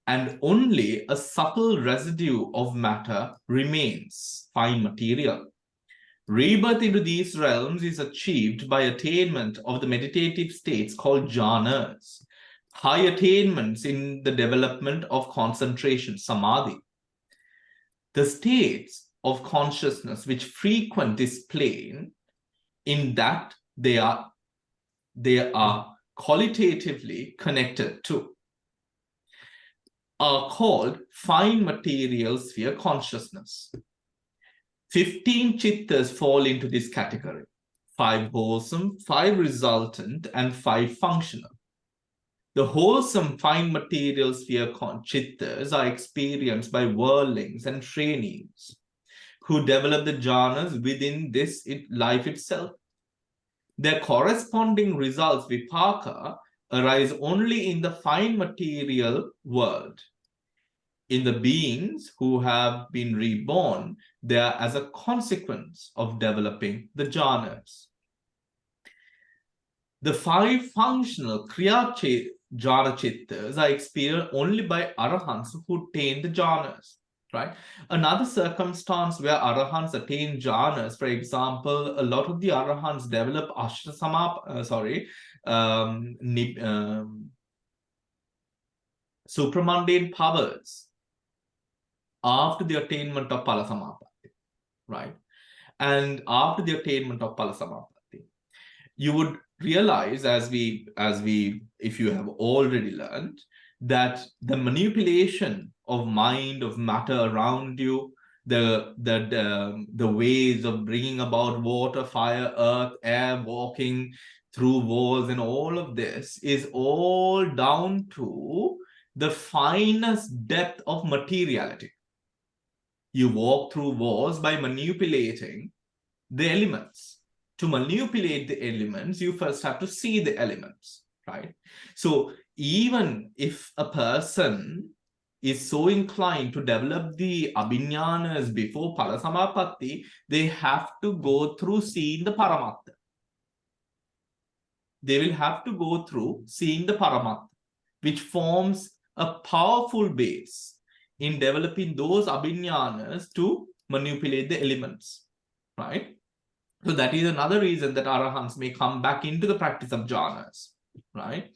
and only a subtle residue of matter remains, fine material. Rebirth into these realms is achieved by attainment of the meditative states called jhanas, high attainments in the development of concentration, samadhi. The states of consciousness which frequent this plane, in that they are qualitatively connected to, are called fine material sphere consciousness. 15 chittas fall into this category. 5 wholesome, 5 resultant, and 5 functional. The wholesome fine material sphere chittas are experienced by worldlings and shrenis who develop the jhanas within this life itself. Their corresponding results, vipaka, arise only in the fine material world. In the beings who have been reborn, they are as a consequence of developing the jhanas. The 5 functional kriya jhana chittas are experienced only by arahants who attain the jhanas. Right? Another circumstance where arahants attain jhanas, for example, a lot of the arahants develop supramundane powers after the attainment of Palasamapatti, right? And after the attainment of Palasamapatti, you would realize, as we, if you have already learned, that the manipulation of mind, of matter around you, the ways of bringing about water, fire, earth, air, walking through walls, and all of this is all down to the finest depth of materiality. You walk through walls by manipulating the elements. To manipulate the elements, you first have to see the elements, right? So even if a person is so inclined to develop the abhinyanas before Palasamapatti, they have to go through seeing the Paramattha. They will have to go through seeing the Paramattha, which forms a powerful base in developing those abhinyanas to manipulate the elements, right? So that is another reason that arahants may come back into the practice of jhanas, right?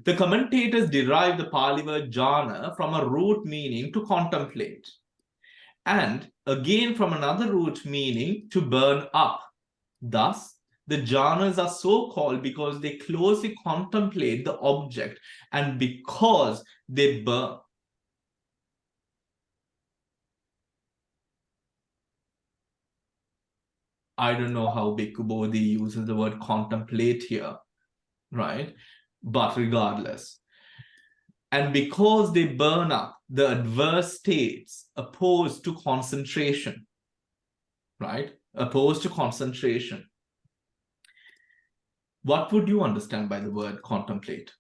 The commentators derive the Pali word jhana from a root meaning to contemplate, and again from another root meaning to burn up. Thus, the jhanas are so called because they closely contemplate the object and because they burn. I don't know how Bhikkhu Bodhi uses the word contemplate here, right? But regardless. And because they burn up the adverse states opposed to concentration, right? Opposed to concentration. What would you understand by the word contemplate?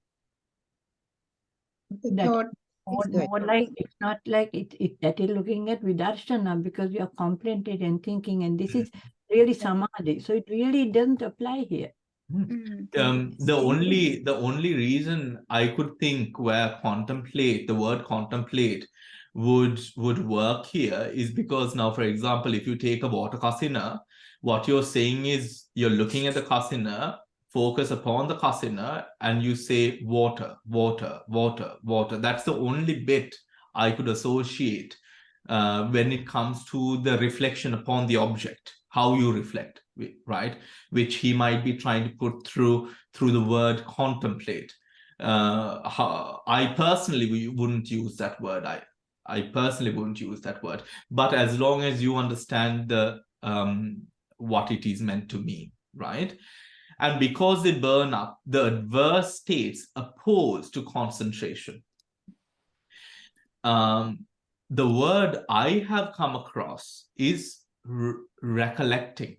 That Thought more like, it's not like it that is looking at vidarshana, because we are contemplating and thinking, and this is really samadhi. So it really doesn't apply here. The only reason I could think where contemplate, the word contemplate would work here is because now, for example, if you take a water kasina, what you're saying is you're looking at the kasina focus upon the kasina and you say water, water, water, water. That's the only bit I could associate when it comes to the reflection upon the object, how you reflect, right? Which he might be trying to put through the word contemplate. I personally wouldn't use that word. I personally wouldn't use that word. But as long as you understand the what it is meant to mean, right? And because they burn up, the adverse states opposed to concentration. The word I have come across is recollecting.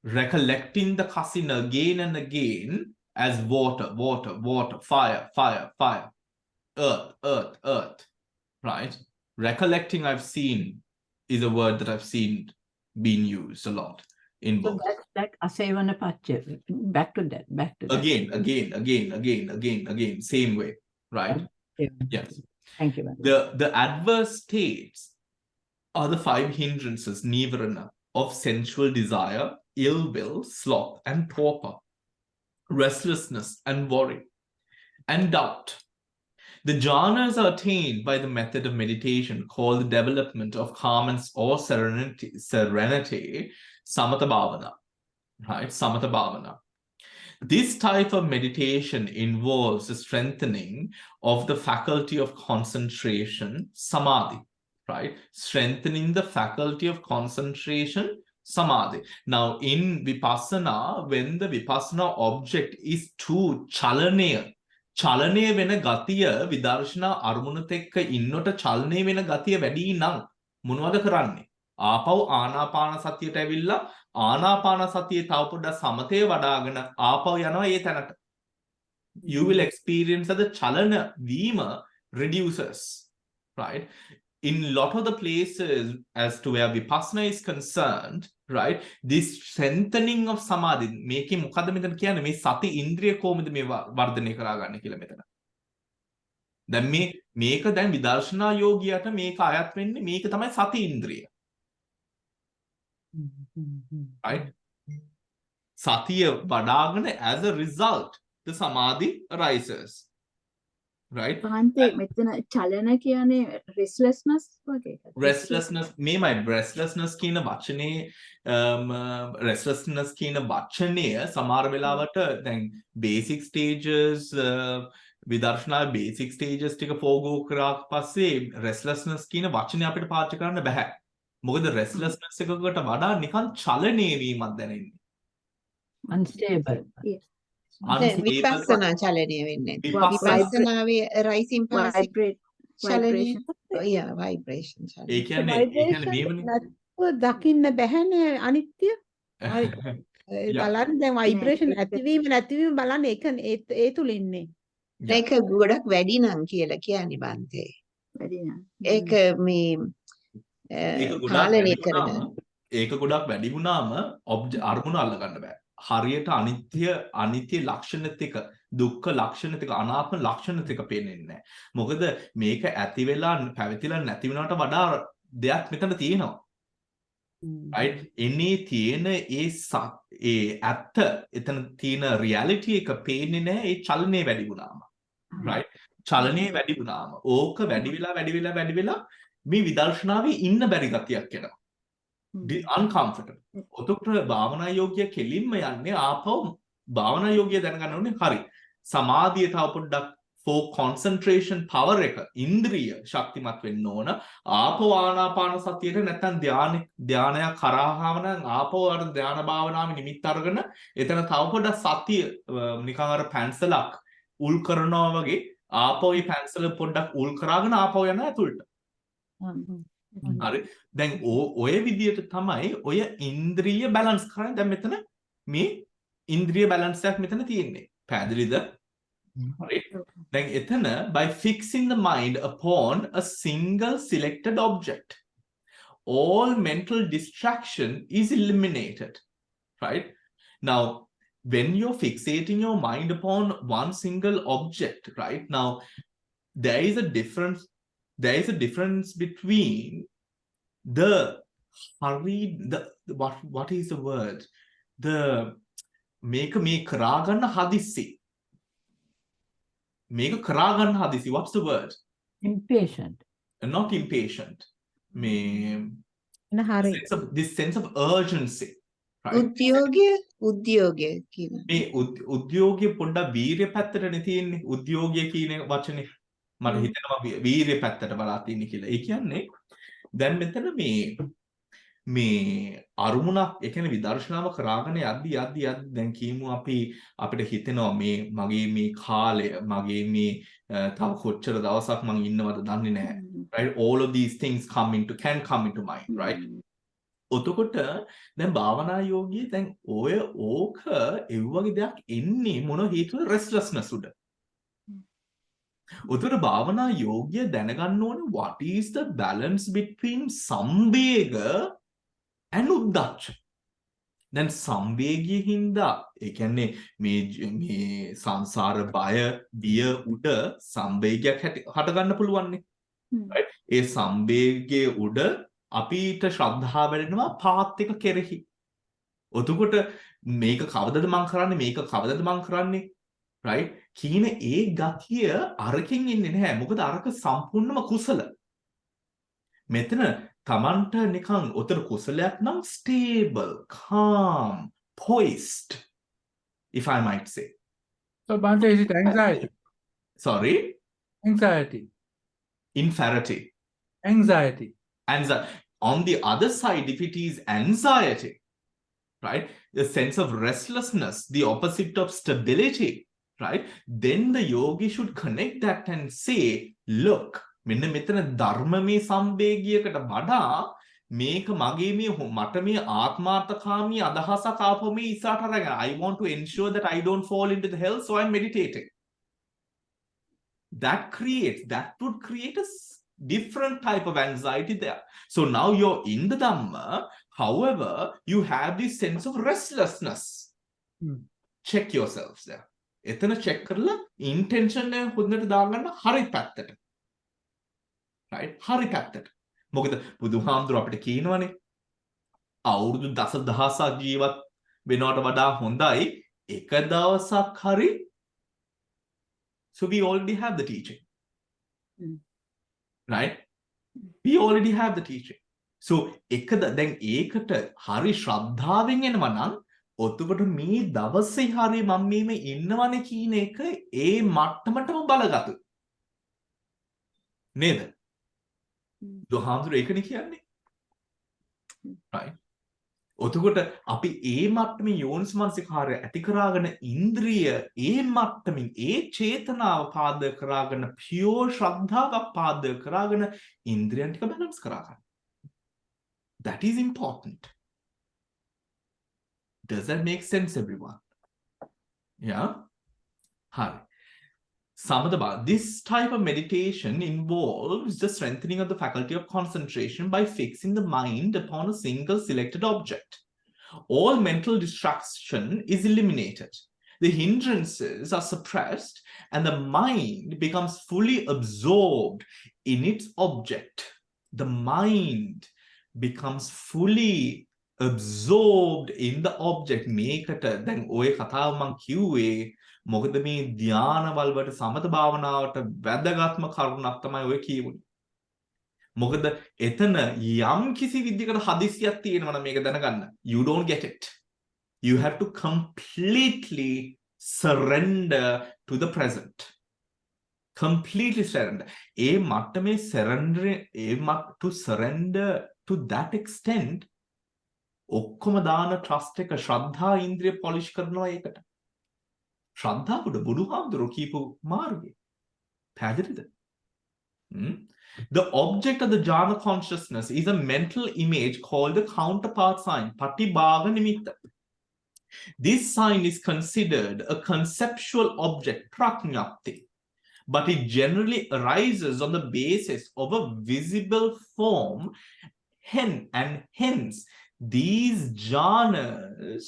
Recollecting the kasina again and again as water, water, water, fire, fire, fire, earth, earth, earth, right? Recollecting I've seen is a word that I've seen being used a lot in So books. that's like asevana pacha. Back to that. Again, same way, right? Yeah. Yes. Thank you. Madam. The adverse states are the 5 hindrances, nivarana, of sensual desire, ill will, sloth, and torpor, restlessness and worry, and doubt. The jhanas are attained by the method of meditation called the development of calm or serenity, samatha bhavana, right? Samatha bhavana. This type of meditation involves the strengthening of the faculty of concentration, samadhi, right? Strengthening the faculty of concentration, samadhi. Now, in vipassana, when the vipassana object is to chalanaya වෙන ගතිය විදර්ශනා අරමුණත් එක්ක ඉන්නොට චලනය වෙන ගතිය වැඩි නම් මොනවද කරන්නේ? ආපහු ආනාපාන සතියට ඇවිල්ලා ආනාපාන සතියේ තව පොඩ්ඩක් සමතේ වඩාගෙන ආපහු යනවා ඒ තැනට. You will experience that the chalana vima reduces, right? In a lot of the places as to where vipassana is concerned, right, this strengthening of samadhi, making මොකද්ද මෙතන කියන්නේ මේ සති ඉන්ද්‍රිය කොහොමද මේ වර්ධනය කරගන්නේ කියලා මෙතන. දැන් මේක දැන් විදර්ශනා යෝගියට මේක අයත් වෙන්නේ මේක තමයි සති ඉන්ද්‍රිය. Right? සතිය වඩාගෙන as a result the samadhi arises. Right? පහන්තේ මෙතන චලන කියන්නේ restlessness වගේ එකක්. Restlessness restlessness කියන වචනේ restlessness කියන වචනය සමහර වෙලාවට දැන් basic stages විදර්ශනා basic stages ටික ෆෝගෝ කරාට පස්සේ restlessness කියන වචනේ අපිට පාවිච්චි කරන්න බෑ. මොකද restlessness එකකට වඩා නිකන් චලනය වීමක් දැනෙන්නේ. Unstable. විපස්සනා චලනය වෙන්නේ. විපස්සනාවේ rising past vibration. yeah vibration චලනය. ඒ කියන්නේ මේවනේ. නැතුව දකින්න බැහැනේ අනිත්‍ය. බලන්න දැන් vibration ඇතිවීම නැතිවීම බලන්න ඒක ඒ තුල ඉන්නේ. ඒක ගොඩක් වැඩි නම් කියලා කියන්නේ බන්තේ. වැඩි නම්. ඒක මේ පාලනය කරන ඒක ගොඩක් වැඩි වුණාම අරමුණ අල්ල ගන්න බෑ. හරියට අනිත්‍ය ලක්ෂණත් එක දුක්ඛ ලක්ෂණත් එක අනාත්ම ලක්ෂණත් එක පේන්නේ නැහැ. මොකද මේක ඇති වෙලා පැවතිලා නැති වෙනවට වඩා දෙයක් මෙතන තියෙනවා. right? එන්නේ තියෙන ඒ ඇත්ත එතන තියෙන reality එක පේන්නේ නැහැ ඒ චලනයේ වැඩි වුණාම. right? චලනයේ වැඩි වුණාම ඕක වැඩි වෙලා මේ විදර්ශනාවේ ඉන්න බැරි ගතියක් එනවා. uncomfortable. ඔතකොට භාවනා යෝගිය කෙලින්ම යන්නේ ආපහු භාවනා යෝගිය දැනගන්න ඕනේ හරි. සමාධිය තව පොඩ්ඩක් for concentration power එක ඉන්ද්‍රිය ශක්තිමත් වෙන්න ඕන. ආපහු ආනාපාන සතියට නැත්නම් ධානයක් කරාවම නම් ආපහු අර ධාන භාවනාවේ නිමිත්ත අරගෙන එතන තව පොඩ්ඩක් සතිය නිකන් අර පැන්සලක් උල් කරනවා වගේ ආපහු මේ පැන්සල පොඩ්ඩක් උල් කරාගෙන ආපහු යන ඇතුළට. හරි දැන් ඔය විදියට තමයි ඔය ඉන්ද්‍රිය බැලන්ස් කරන්නේ. දැන් මෙතන මේ ඉන්ද්‍රිය බැලන්ස් එකක් මෙතන තියෙන්නේ. පැහැදිලිද? හරි. දැන් එතන by fixing the mind upon a single selected object all mental distraction is eliminated. Right? Now when you're fixating your mind upon one single object, right? Now there is a difference between the hurried what is the word, the මේක මේ කරාගන්න හදිස්සි. මේක කරාගන්න හදිස්සි. What's the word? Impatient. Not impatient. මේ හරි. this sense of urgency. Right? උද්‍යෝගය කියන. මේ උද්‍යෝගය පොඩ්ඩක් වීරිය පැත්තටනේ තියෙන්නේ. උද්‍යෝගය කියන වචනේ මට හිතෙනවා වීරිය පැත්තට බලා තින්නේ කියලා. ඒ කියන්නේ දැන් මෙතන මේ අරුමුණක් ඒ කියන්නේ විදර්ශනාව කරාගෙන යද්දි දැන් කියමු අපි අපිට හිතෙනවා මේ මගේ මේ කාලය මගේ මේ තව කොච්චර දවසක් මං ඉන්නවද දන්නේ නැහැ. Right? All of these things can come into mind, right? ඔතකොට දැන් භාවනා යෝගියේ දැන් ඕක ඒ වගේ දෙයක් එන්නේ මොන හේතුවද restlessness උඩ. උතර භාවනා යෝගිය දැනගන්න ඕනේ what is the balance between සම්වේග and උද්දච්ච. දැන් සම්වේගයේ හින්දා ඒ කියන්නේ මේ සංසාර බය බිය උඩ සම්වේගයක් හට ගන්න පුළුවන් නේ. right? ඒ සම්වේගයේ උඩ අපිට ශ්‍රද්ධාව වැඩෙනවා පාත් එක කෙරෙහි. ඔතකොට මේක කවදද මං කරන්නේ මේක කවදද මං කරන්නේ right? කීන ඒ ගතිය අරකින් ඉන්නේ නැහැ. මොකද අරක සම්පූර්ණම කුසල. මෙතන තමන්ට නිකන් උතර කුසලයක් නම් stable, calm, poised, if I might say. So, Bhante, is it anxiety? Sorry? Anxiety. Inferity. Anxiety. On the other side, if it is anxiety, right, the sense of restlessness, the opposite of stability, right, then the yogi should connect that and say, look, මෙන්න මෙතන ධර්මමේ සම්වේගයකට වඩා මේක මගේ මේ මට මේ ආත්මාර්ථකාමී අදහසක් ආපහු මේ ඉස්සරහට අරගෙන I want to ensure that I don't fall into the hell, so I'm meditating. That would create a different type of anxiety there. So now you're in the Dhamma, however, you have this sense of restlessness. Check yourselves there. එතන check කරලා intention එක හොඳට දාගන්න හරි පැත්තට. right? හරි පැත්තට. මොකද බුදුහාමුදුරුවෝ අපිට කියනවනේ අවුරුදු දසදහසක් ජීවත් වෙනවට වඩා හොඳයි එක දවසක් හරි. So we already have the teaching. Right? We already have the teaching. So දැන් ඒකට හරි ශ්‍රද්ධාවෙන් එනවා නම් ඔතකොට මේ දවසේ හරි මම මේ ඉන්නවනේ කියන එක ඒ මට්ටමටම බලගතු. නේද? දුහාමුදුරුවෝ ඒකනේ කියන්නේ. right? ඔතකොට අපි ඒ මට්ටමේ යෝනිසමනසිකාරය ඇති කරාගෙන ඉන්ද්‍රිය ඒ මට්ටමින් ඒ චේතනාව පාදක කරාගෙන pure ශ්‍රද්ධාවක් පාදක කරාගෙන ඉන්ද්‍රියන් ටික බැලන්ස් කරගන්න. That is important. Does that make sense, everyone? Yeah? Hari. Samadha. This type of meditation involves the strengthening of the faculty of concentration by fixing the mind upon a single selected object. All mental distraction is eliminated. The hindrances are suppressed and the mind becomes fully absorbed in its object. The mind becomes fully absorbed in the object. මේකට දැන් ওই කතාව මම කිව්වේ මොකද මේ ධානවල වලට සමත භාවනාවට වැදගත්ම කරුණක් තමයි ඔය කියුනේ. මොකද එතන යම් කිසි විදිහකට හදිස්සියක් තියෙනවා නම් මේක දැනගන්න. You don't get it. You have to completely surrender to the present. Completely surrender. ඒ මට්ටමේ to surrender to that extent ඔක්කොම දාන trust එක ශ්‍රද්ධා ඉන්ද්‍රිය polish කරනවා ඒකට. ශ්‍රද්ධාවට බුදුහාමුදුරුවෝ කියපු මාර්ගය. පැහැදිලිද? The object of the jhana consciousness is a mental image called the counterpart sign, Patibhaga Nimitta. This sign is considered a conceptual object, prajñapti, but it generally arises on the basis of a visible form, and hence these jhanas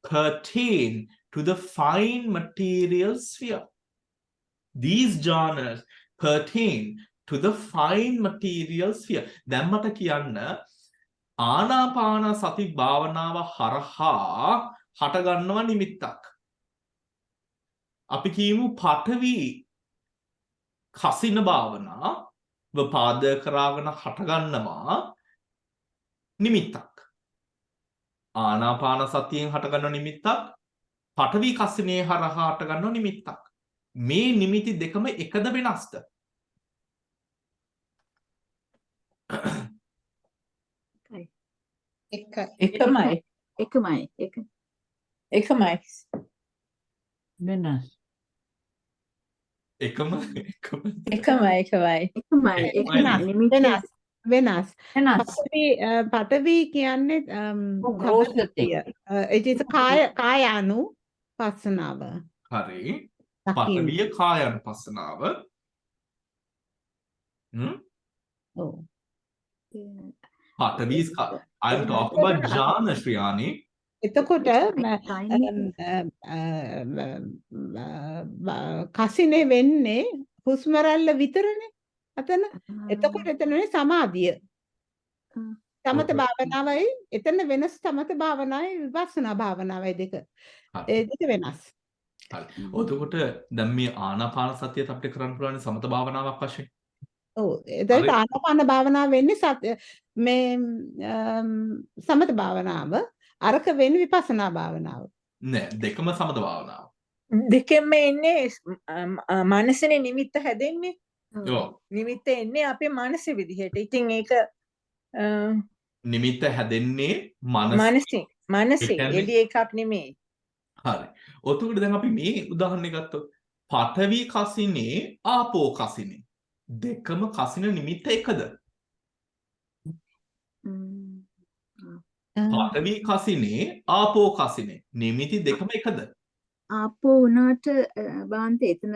pertain to the fine material sphere. These jhanas pertain to the fine material sphere. දැන් මට කියන්න ආනාපාන සති භාවනාව හරහා හට ගන්නවා නිමිත්තක්. අපි කියමු පඨවි කසින භාවනා පාදක කරගෙන හට ගන්නවා නිමිත්තක්. ආනාපාන සතියෙන් හට ගන්න නිමිත්තක්, පඨවි කසිනේ හරහා හට ගන්න නිමිත්තක්. මේ නිමිති දෙකම එකද වෙනස්ද? එකමයි. එකමයි. වෙනස්. එකම වෙනස්. වෙනස්. පඨවි කියන්නේ gross the thing. it is කායානු පස්සනාව. හරි. පඨවිය කායानुපස්සනාව. ඔව්. පඨවි I'm talking about jhana Shriyani. එතකොට කසිනේ වෙන්නේ හුස්ම රැල්ල විතරනේ අතන. එතකොට එතනනේ සමාධිය. සමත භාවනාවයි එතන වෙනස් සමත භාවනාවයි විපස්සනා භාවනාවයි දෙක. ඒ දෙක වෙනස්. හරි. එතකොට දැන් මේ ආනාපාන සතියත් අපිට කරන්න පුළුවන් සමත භාවනාවක් වශයෙන්. ඔව්. එතකොට ආනාපාන භාවනාව වෙන්නේ මේ සමත භාවනාව. අරක වෙන්නේ විපස්සනා භාවනාව. නෑ දෙකම සමත භාවනාව. දෙකෙන්ම එන්නේ මනසනේ නිමිත්ත හැදෙන්නේ. ඔව්. නිමිත්ත එන්නේ අපේ මනසේ විදිහට. ඉතින් ඒක නිමිත්ත හැදෙන්නේ මනසේ එළි එකක් නෙමෙයි. හරි. ඔතකොට දැන් අපි මේ උදාහරණය ගත්තොත් පඨවි කසිනේ ආපෝ කසිනේ දෙකම කසින නිමිත්ත එකද? පඨවි කසිනේ ආපෝ කසිනේ නිමිති දෙකම එකද? ආපෝ උනාට බාන්ත එතන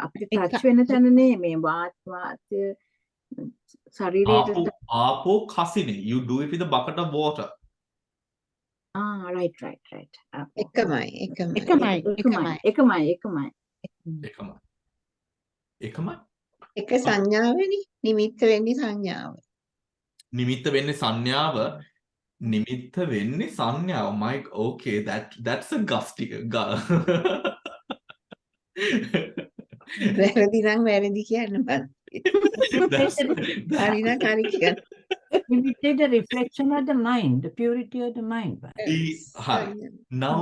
අපිට ටච් වෙන තැනනේ මේ වාතය ශරීරයට ආපෝ කසිනේ you do it with a bucket of water. right. එකමයි. එක සංඥාවනේ නිමිත්ත වෙන්නේ සංඥාව. නිමිත්ත වෙන්නේ සංඥාව. My okay that's a gusty වැරදි නම් වැරදි කියන්න බෑ. හරි නම් හරි කියන්න. It is the reflection of the mind, the purity of the mind. හරි. now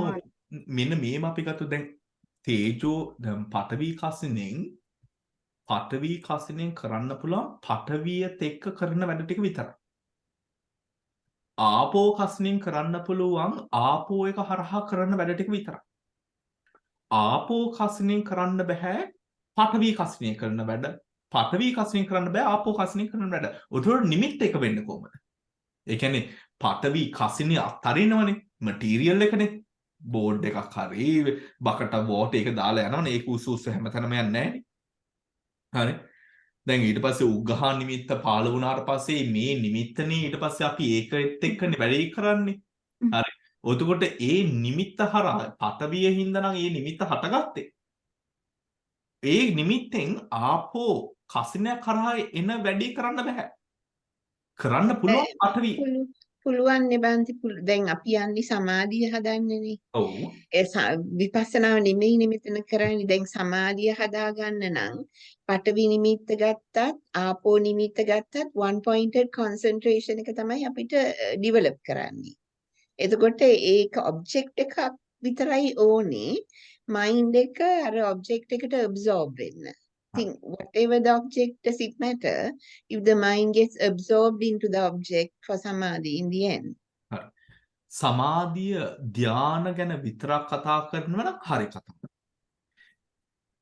මෙන්න මේම අපි ගත්තොත් දැන් තේජෝ දැන් පඨවි කසිනෙන් කරන්න පුළුවන් පඨවියත් එක්ක කරන වැඩ ටික විතරයි. ආපෝ කසිනෙන් කරන්න පුළුවන් ආපෝ එක හරහා කරන වැඩ ටික විතරයි. ආපෝ කසිනෙන් කරන්න බෑ පඨවි කසිනේ කරන වැඩ. පඨවි කසිනෙන් කරන්න බෑ ආපෝ කසිනෙන් කරන වැඩ. උතන නිමිත්ත එක වෙන්නේ කොහමද? ඒ කියන්නේ පඨවි කසිනේ අතරිනවනේ මැටීරියල් එකනේ. බෝඩ් එකක් හරි බකට් ඔෆ් වෝටර් එක දාලා යනවනේ. ඒක උස හැමතැනම යන්නේ නැහැනේ. හරි. දැන් ඊට පස්සේ උග්ඝහ නිමිත්ත පාළ වුණාට පස්සේ මේ නිමිත්තනේ ඊට පස්සේ අපි ඒකෙත් එක්කනේ වැඩේ කරන්නේ. හරි. එතකොට ඒ නිමිත්ත හරහා පඨවිය හින්දා නම් ඒ නිමිත්ත හටගත්තේ. ඒ නිමිත්තෙන් ආපෝ කසිනයක් කරහා එන වැඩේ කරන්න බෑ. කරන්න පුළුවන් පඨවි. පුළුවන් නේ බන්ති. දැන් අපි යන්නේ සමාධිය හදන්නනේ. ඔව්. විපස්සනාව නෙමෙයි මෙතන කරන්නේ. දැන් සමාධිය හදාගන්න නම් පඨවි නිමිත්ත ගත්තත් ආපෝ නිමිත්ත ගත්තත් one pointed concentration එක තමයි අපිට develop කරන්නේ. එතකොට ඒක object එකක් විතරයි ඕනේ. mind එක අර object එකට absorb වෙන්න. Think whatever the object, does it matter if the mind gets absorbed into the object for samadhi in the end? සමාධිය ධ්‍යාන ගැන විතරක් කතා කරනවා නම් හරි කතාවක්.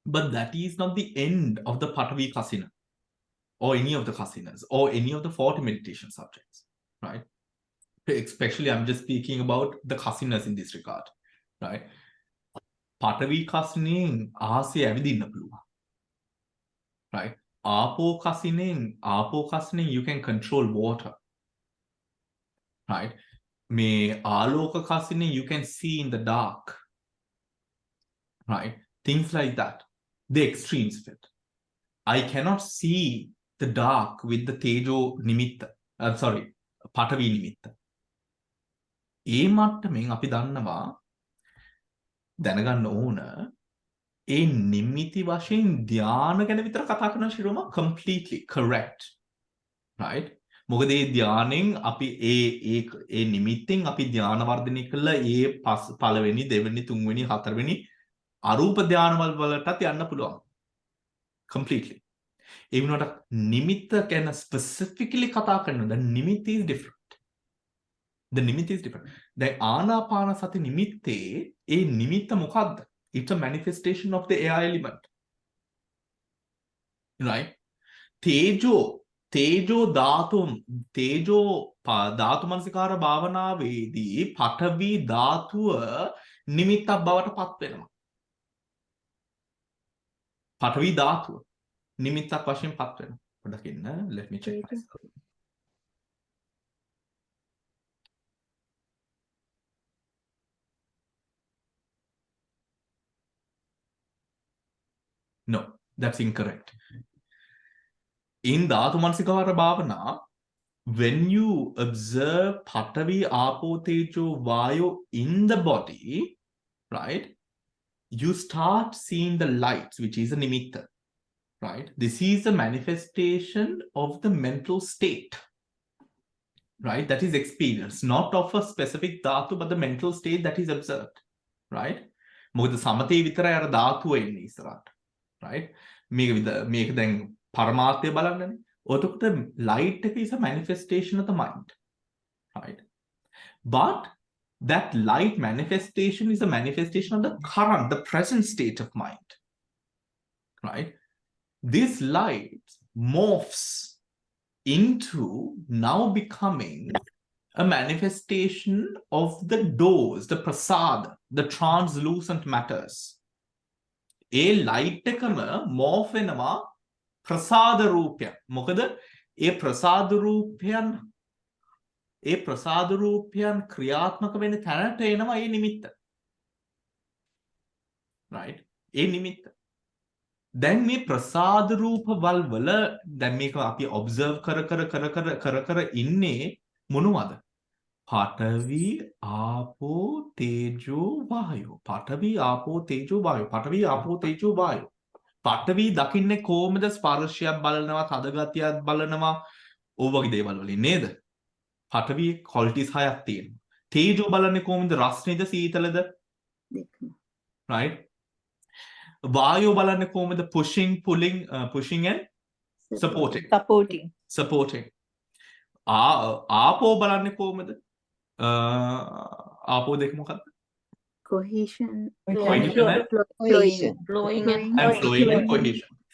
But that is not the end of the Patavi Kasina or any of the Kasinas or any of the 40 meditation subjects, right? Especially I'm just speaking about the Kasinas in this regard, right? Patavi Kasinin ආසය ඇවිදින්න පුළුවන්. Right? ආපෝ කසිනෙන් you can control water. Right? මේ ආලෝක කසිනෙන් you can see in the dark. Right? Things like that. The extremes of it. I cannot see the dark with the tejo nimitta. I'm sorry, Patavi nimitta. ඒ මට්ටමින් අපි දන්නවා දැනගන්න ඕන ඒ නිමිති වශයෙන් ධාන ගැන විතර කතා කරන ශිරෝම completely correct. Right? මොකද ඒ ධානයෙන් අපි ඒ නිමිත්තෙන් අපි ධාන වර්ධනය කළා ඒ පළවෙනි දෙවෙනි තුන්වෙනි හතරවෙනි අරූප ධානවල වලටත් යන්න පුළුවන්. Completely. ඒ වුණාට නිමිත්ත ගැන specifically කතා කරනවා. The නිමිති is different. The නිමිති is different. දැන් ආනාපාන සති නිමිත්තේ ඒ නිමිත්ත මොකද්ද? It's a manifestation of the air element. Right? තේජෝ ධාතු මනසිකාර භාවනාවේදී පඨවි ධාතුව නිමිත්තක් බවට පත් වෙනවා. පඨවි ධාතුව නිමිත්තක් වශයෙන් පත් වෙනවා. පොඩ්ඩක් ඉන්න. Let me check myself. No, that's incorrect. In Dhatu Mansikara Bhavana, when you observe Patavi, Apo, Tejo, Vayu in the body, right, you start seeing the lights, which is a nimitta, right? This is a manifestation of the mental state, right? That is experienced, not of a specific dhatu, but the mental state that is observed, right? මොකද සමතේ විතරයි අර ධාතුව එන්නේ ඉස්සරහට, right? මේක දැන් පරමාර්ථය බලන්නනේ. ඔතකොට light එක is a manifestation of the mind, right? But that light manifestation is a manifestation of the current, the present state of mind, right? This light morphs into now becoming a manifestation of the doors, the prasad, the translucent matters. A light එකම morph වෙනවා ප්‍රසාද රූපයක්. මොකද ඒ ප්‍රසාද රූපයන් ක්‍රියාත්මක වෙන තැනට එනවා ඒ නිමිත්ත. right? ඒ නිමිත්ත. දැන් මේ ප්‍රසාද රූපවල වල දැන් මේක අපි observe කර ඉන්නේ මොනවද? පඨවි ආපෝ තේජෝ වායෝ. පඨවි ආපෝ තේජෝ වායෝ. පඨවි ආපෝ තේජෝ වායෝ. පඨවි දකින්නේ කොහොමද? ස්පර්ශයක් බලනවා, තද ගතියක් බලනවා, ඕ වගේ දේවල් වලින් නේද? පඨවි qualities 6ක් තියෙනවා. තේජෝ බලන්නේ කොහොමද? රස්නේද සීතලද? right? වායෝ බලන්නේ කොහොමද? pushing and supporting. ආපෝ බලන්නේ කොහොමද? ආපෝ දෙක මොකක්ද? cohesion,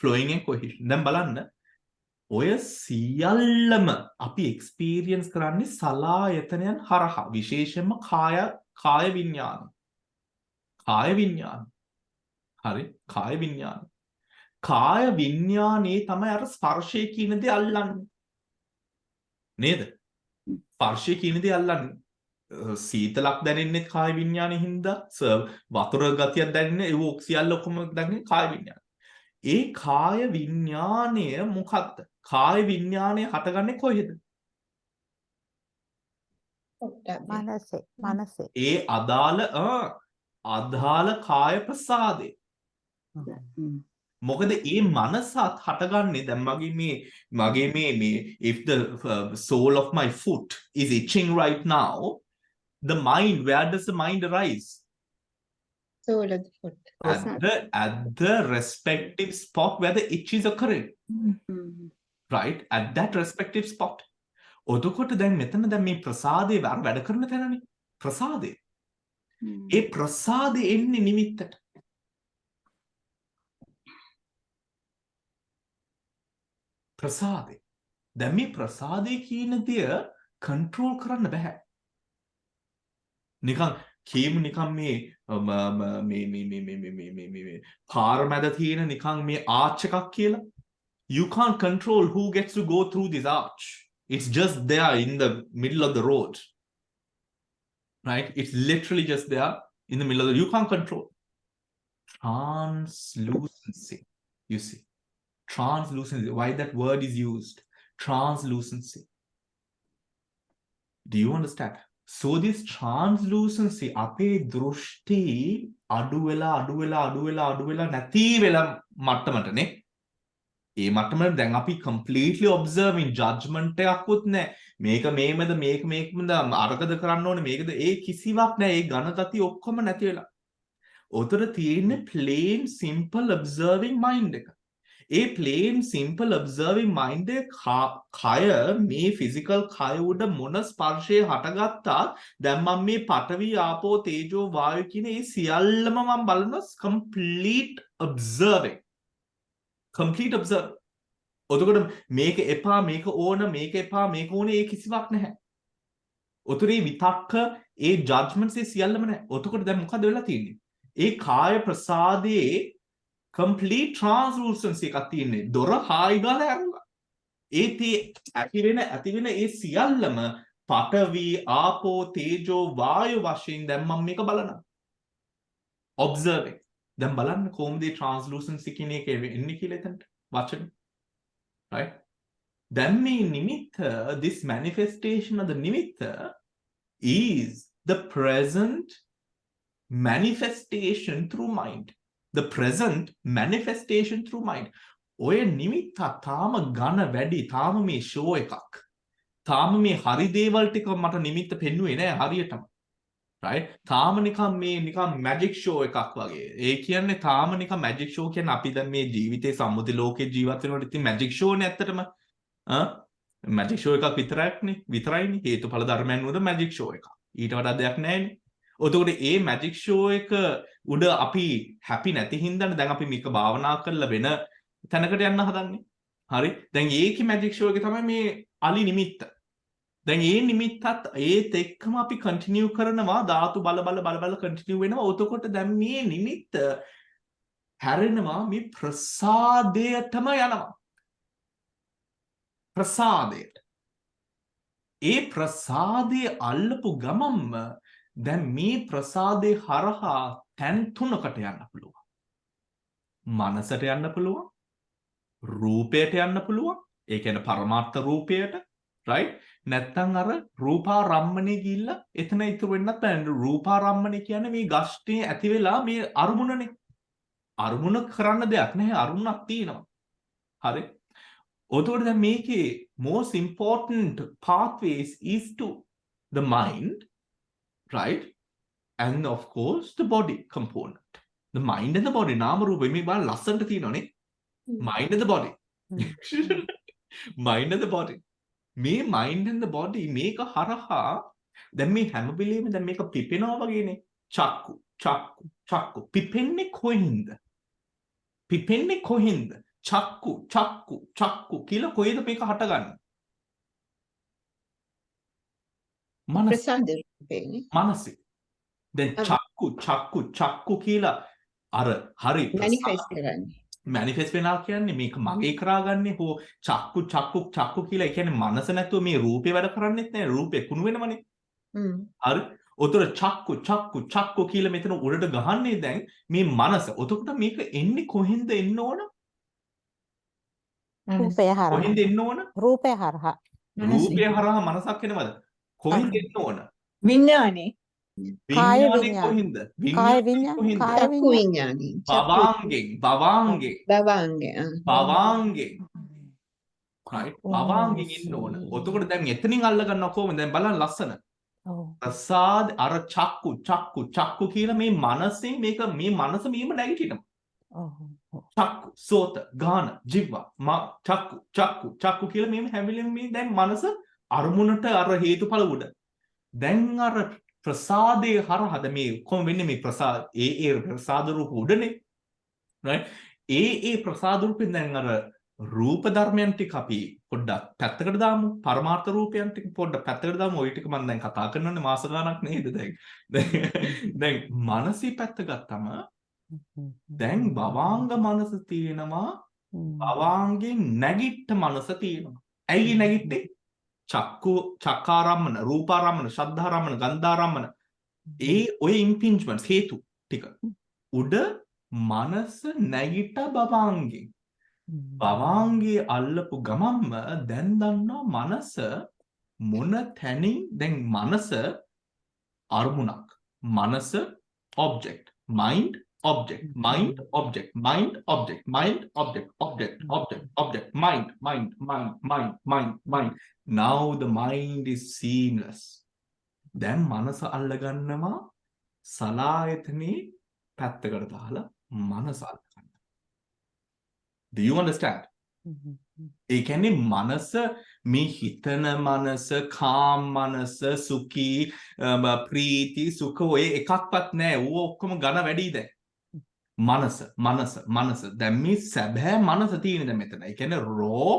flowing and cohesion. දැන් බලන්න ඔය සියල්ලම අපි එක්ස්පීරියන්ස් කරන්නේ සලායතනයන් හරහා, විශේෂයෙන්ම කාය විඥාන. හරි? කාය විඥාන. කාය විඥානේ තමයි අර ස්පර්ශය කියන දේ අල්ලන්නේ. නේද? ස්පර්ශය කියන දේ අල්ලන්නේ. සීතලක් දැනෙන්නේ කාය විඥානේ හින්දා, වතුර ගතියක් දැනෙන්නේ ඒ ඔක්සියල් ඔක්කොම දැනෙන්නේ කාය විඥාන. ඒ කාය විඥානය මොකක්ද? කාය විඥානය හටගන්නේ කොහෙද? මනසේ. ඒ අදාළ කාය ප්‍රසාදේ. මොකද ඒ මනසත් හටගන්නේ දැන් මගේ මේ if the sole of my foot is itching right now, the mind, where does the mind arise? Sole of the foot. At the respective spot where the itch is occurring. Right? At that respective spot. ඔතකොට දැන් මෙතන දැන් මේ ප්‍රසාදේ වැඩ කරන තැනනේ. ප්‍රසාදේ. ඒ ප්‍රසාදේ එන්නේ නිමිත්තට. ප්‍රසාදේ. දැන් මේ ප්‍රසාදේ කියන දේ කන්ට්‍රෝල් කරන්න බෑ. නිකන් මේ පාර මැද තියෙන නිකන් මේ ආච් එකක් කියලා. You can't control who gets to go through this arch. It's just there in the middle of the road. Right? It's literally just there in the middle of the road. You can't control. Translucency. You see. Translucency. Why that word is used? Translucency. Do you understand? So this translucency අපේ දෘෂ්ටි අඩු වෙලා නැති වෙලා මට්ටමටනේ. ඒ මට්ටමට දැන් අපි completely observing judgment එකක්වත් නැහැ. මේක මේමද මේකමද අරකද කරන්න ඕනේ මේකද ඒ කිසිවක් නැහැ. ඒ ඝන ගති ඔක්කොම නැති වෙලා. උතර තියෙන්නේ plain simple observing mind එක. ඒ plain simple observing mind එක කය මේ physical කය උඩ මොන ස්පර්ශය හටගත්තා දැන් මම මේ පඨවි ආපෝ තේජෝ වායු කියන ඒ සියල්ලම මම බලනවා complete observing. complete observe. ඔතකොට මේක එපා මේක ඕන මේක එපා මේක ඕනේ ඒ කිසිවක් නැහැ. ඔතේ විතක්ක ඒ judgments ඒ සියල්ලම නැහැ. ඔතකොට දැන් මොකද වෙලා තියෙන්නේ? ඒ කාය ප්‍රසාදයේ complete translucency එකක් තියෙන්නේ. දොර හායි ගාලා ඇරුණා. ඒති ඇති වෙන ඒ සියල්ලම පඨවි ආපෝ තේජෝ වායු වශයෙන් දැන් මම මේක බලනවා. observing. දැන් බලන්න කොහොමද මේ translucency කියන එක එන්නේ කියලා එතනට වචන. right? දැන් මේ නිමිත්ත this manifestation of the nimitta is the present manifestation through mind. The present manifestation through mind. ඔය නිමිත්ත තාම ඝන වැඩි තාම මේ ෂෝ එකක්. තාම මේ හරි දේවල් ටික මට නිමිත්ත පෙන්නුවේ නෑ හරියටම. right? තාම නිකන් magic show එකක් වගේ. ඒ කියන්නේ තාම නිකන් magic show කියන්නේ අපි දැන් මේ ජීවිතේ සම්මුති ලෝකේ ජීවත් වෙනකොට ඉතින් magic show නේ ඇත්තටම. magic show එකක් විතරයිනේ හේතුඵල ධර්මයන් වල magic show එකක්. ඊට වඩා දෙයක් නෑනේ. ඔතකොට ඒ magic show එක උඩ අපි happy නැති හින්දානේ දැන් අපි මේක භාවනා කරලා වෙන තැනකට යන්න හදන්නේ. හරි? දැන් ඒකේ magic show එක තමයි මේ අලි නිමිත්ත. දැන් ඒ නිමිත්තත් ඒත් එක්කම අපි කන්ටිනියු කරනවා ධාතු බල කන්ටිනියු වෙනවා. ඔතකොට දැන් මේ නිමිත්ත හැරෙනවා මේ ප්‍රසාදයටම යනවා. ප්‍රසාදයට. ඒ ප්‍රසාදයේ අල්ලපු ගමම්ම දැන් මේ ප්‍රසාදේ හරහා තැන් තුනකට යන්න පුළුවන්. මනසට යන්න පුළුවන්. රූපයට යන්න පුළුවන්. ඒ කියන්නේ පරමාර්ථ රූපයට, right? නැත්තම් අර රූපාරම්මණය ගිහිල්ලා එතන ඉතුරු වෙන්නත් බෑ. රූපාරම්මණය කියන්නේ මේ ගෂ්ටේ ඇති වෙලා මේ අරමුණනේ. අරමුණ කරන්න දෙයක් නැහැ. අරමුණක් තියෙනවා. හරි? ඔතකොට දැන් මේකේ most important pathways is to the mind, right? And of course the body component. The mind and the body. නාම රූප මේ බාල ලස්සනට තියෙනවනේ. Mind and the body. Mind and the body. මේ mind and the body මේක හරහා දැන් මේ හැම වෙලෙම දැන් මේක පිපෙනවා වගේනේ. චක්කු පිපෙන්නේ කොහෙන්ද? චක්කු කියලා කොහෙද මේක හටගන්නේ? ප්‍රසාද රූපේනේ. මනසේ. දැන් චක්කු කියලා අර හරි manifest කරන්නේ. manifest වෙනවා කියන්නේ මේක මගේ කරාගන්නේ හෝ චක්කු කියලා ඒ කියන්නේ මනස නැතුව මේ රූපේ වැඩ කරන්නේත් නෑ. රූපේ කුණු වෙනවනේ. හරි. ඔතන චක්කු කියලා මෙතන උඩට ගහන්නේ දැන් මේ මනස. ඔතකොට මේක එන්නේ කොහෙන්ද එන්න ඕන? රූපය හරහා. කොහෙන්ද එන්න ඕන? රූපය හරහා. රූපය හරහා මනසක් එනවද? කොහෙන්ද එන්න ඕන? විඥානේ. කාය විඥානේ විඥාන. කොහෙන්ද? කාය විඥාන. කොහෙන්ද? කාය චක්කු විඥාන. විඥානේ. භවාංගෙන් භවාංගේ. right? භවාංගෙන් එන්න ඕන. ඔතකොට දැන් එතනින් අල්ල ගන්නවා කොහොමද? දැන් බලන්න ලස්සන. ඔව්. ප්‍රසාද අර චක්කු කියලා මේ මනසෙන් මේ මනස මෙහෙම නැගිටිනවා. ඔව්. චක්කු සෝත ගාන ජීව චක්කු කියලා මෙහෙම හැම වෙලෙම මේ දැන් මනස අරමුණට අර හේතුඵල උඩ. දැන් අර ප්‍රසාදයේ හරහාද මේ කොහොම වෙන්නේ මේ ප්‍රසාද ඒ ප්‍රසාද රූප උඩනේ. right? ඒ ප්‍රසාද රූපෙන් දැන් අර රූප ධර්මයන් ටික අපි පොඩ්ඩක් පැත්තකට දාමු. පරමාර්ථ රූපයන් ටික පොඩ්ඩක් පැත්තකට දාමු. ওই ටික මම දැන් කතා කරනවානේ මාස ගාණක් නේද දැන්. දැන් මනසේ පැත්ත ගත්තම දැන් භවාංග මනස තියෙනවා. භවාංගෙන් නැගිට මනස තියෙනවා. ඇයි නැගිට්ටේ? චක්කාරම්මන, රූපාරම්මන, ශද්ධාරම්මන, ගන්ධාරම්මන. ඔය ඉම්පින්ජ්මන්ට්ස් හේතු ටික. උඩ මනස නැගිට භවාංගෙන්. භවාංගේ අල්ලපු ගමම්ම දැන් දන්නවා මනස මොන තැනින් දැන් මනස අරමුණක්. මනස object. Mind object. Mind object. Mind object. Mind object. Object. Object. Object. Mind. Mind. Mind. Mind. Mind. Mind. Now the mind is seamless. දැන් මනස අල්ලගන්නවා සලායතනේ පැත්තකට දාලා මනස අල්ලගන්න. Do you understand? ඒ කියන්නේ මනස මේ හිතන මනස, කාම මනස, සුඛී, ප්‍රීති, සුඛ ඔය එකක්වත් නැහැ. ඌ ඔක්කොම ඝන වැඩි දැන්. මනස. දැන් මේ සැබෑ මනස තියෙන දැන් මෙතන. ඒ කියන්නේ raw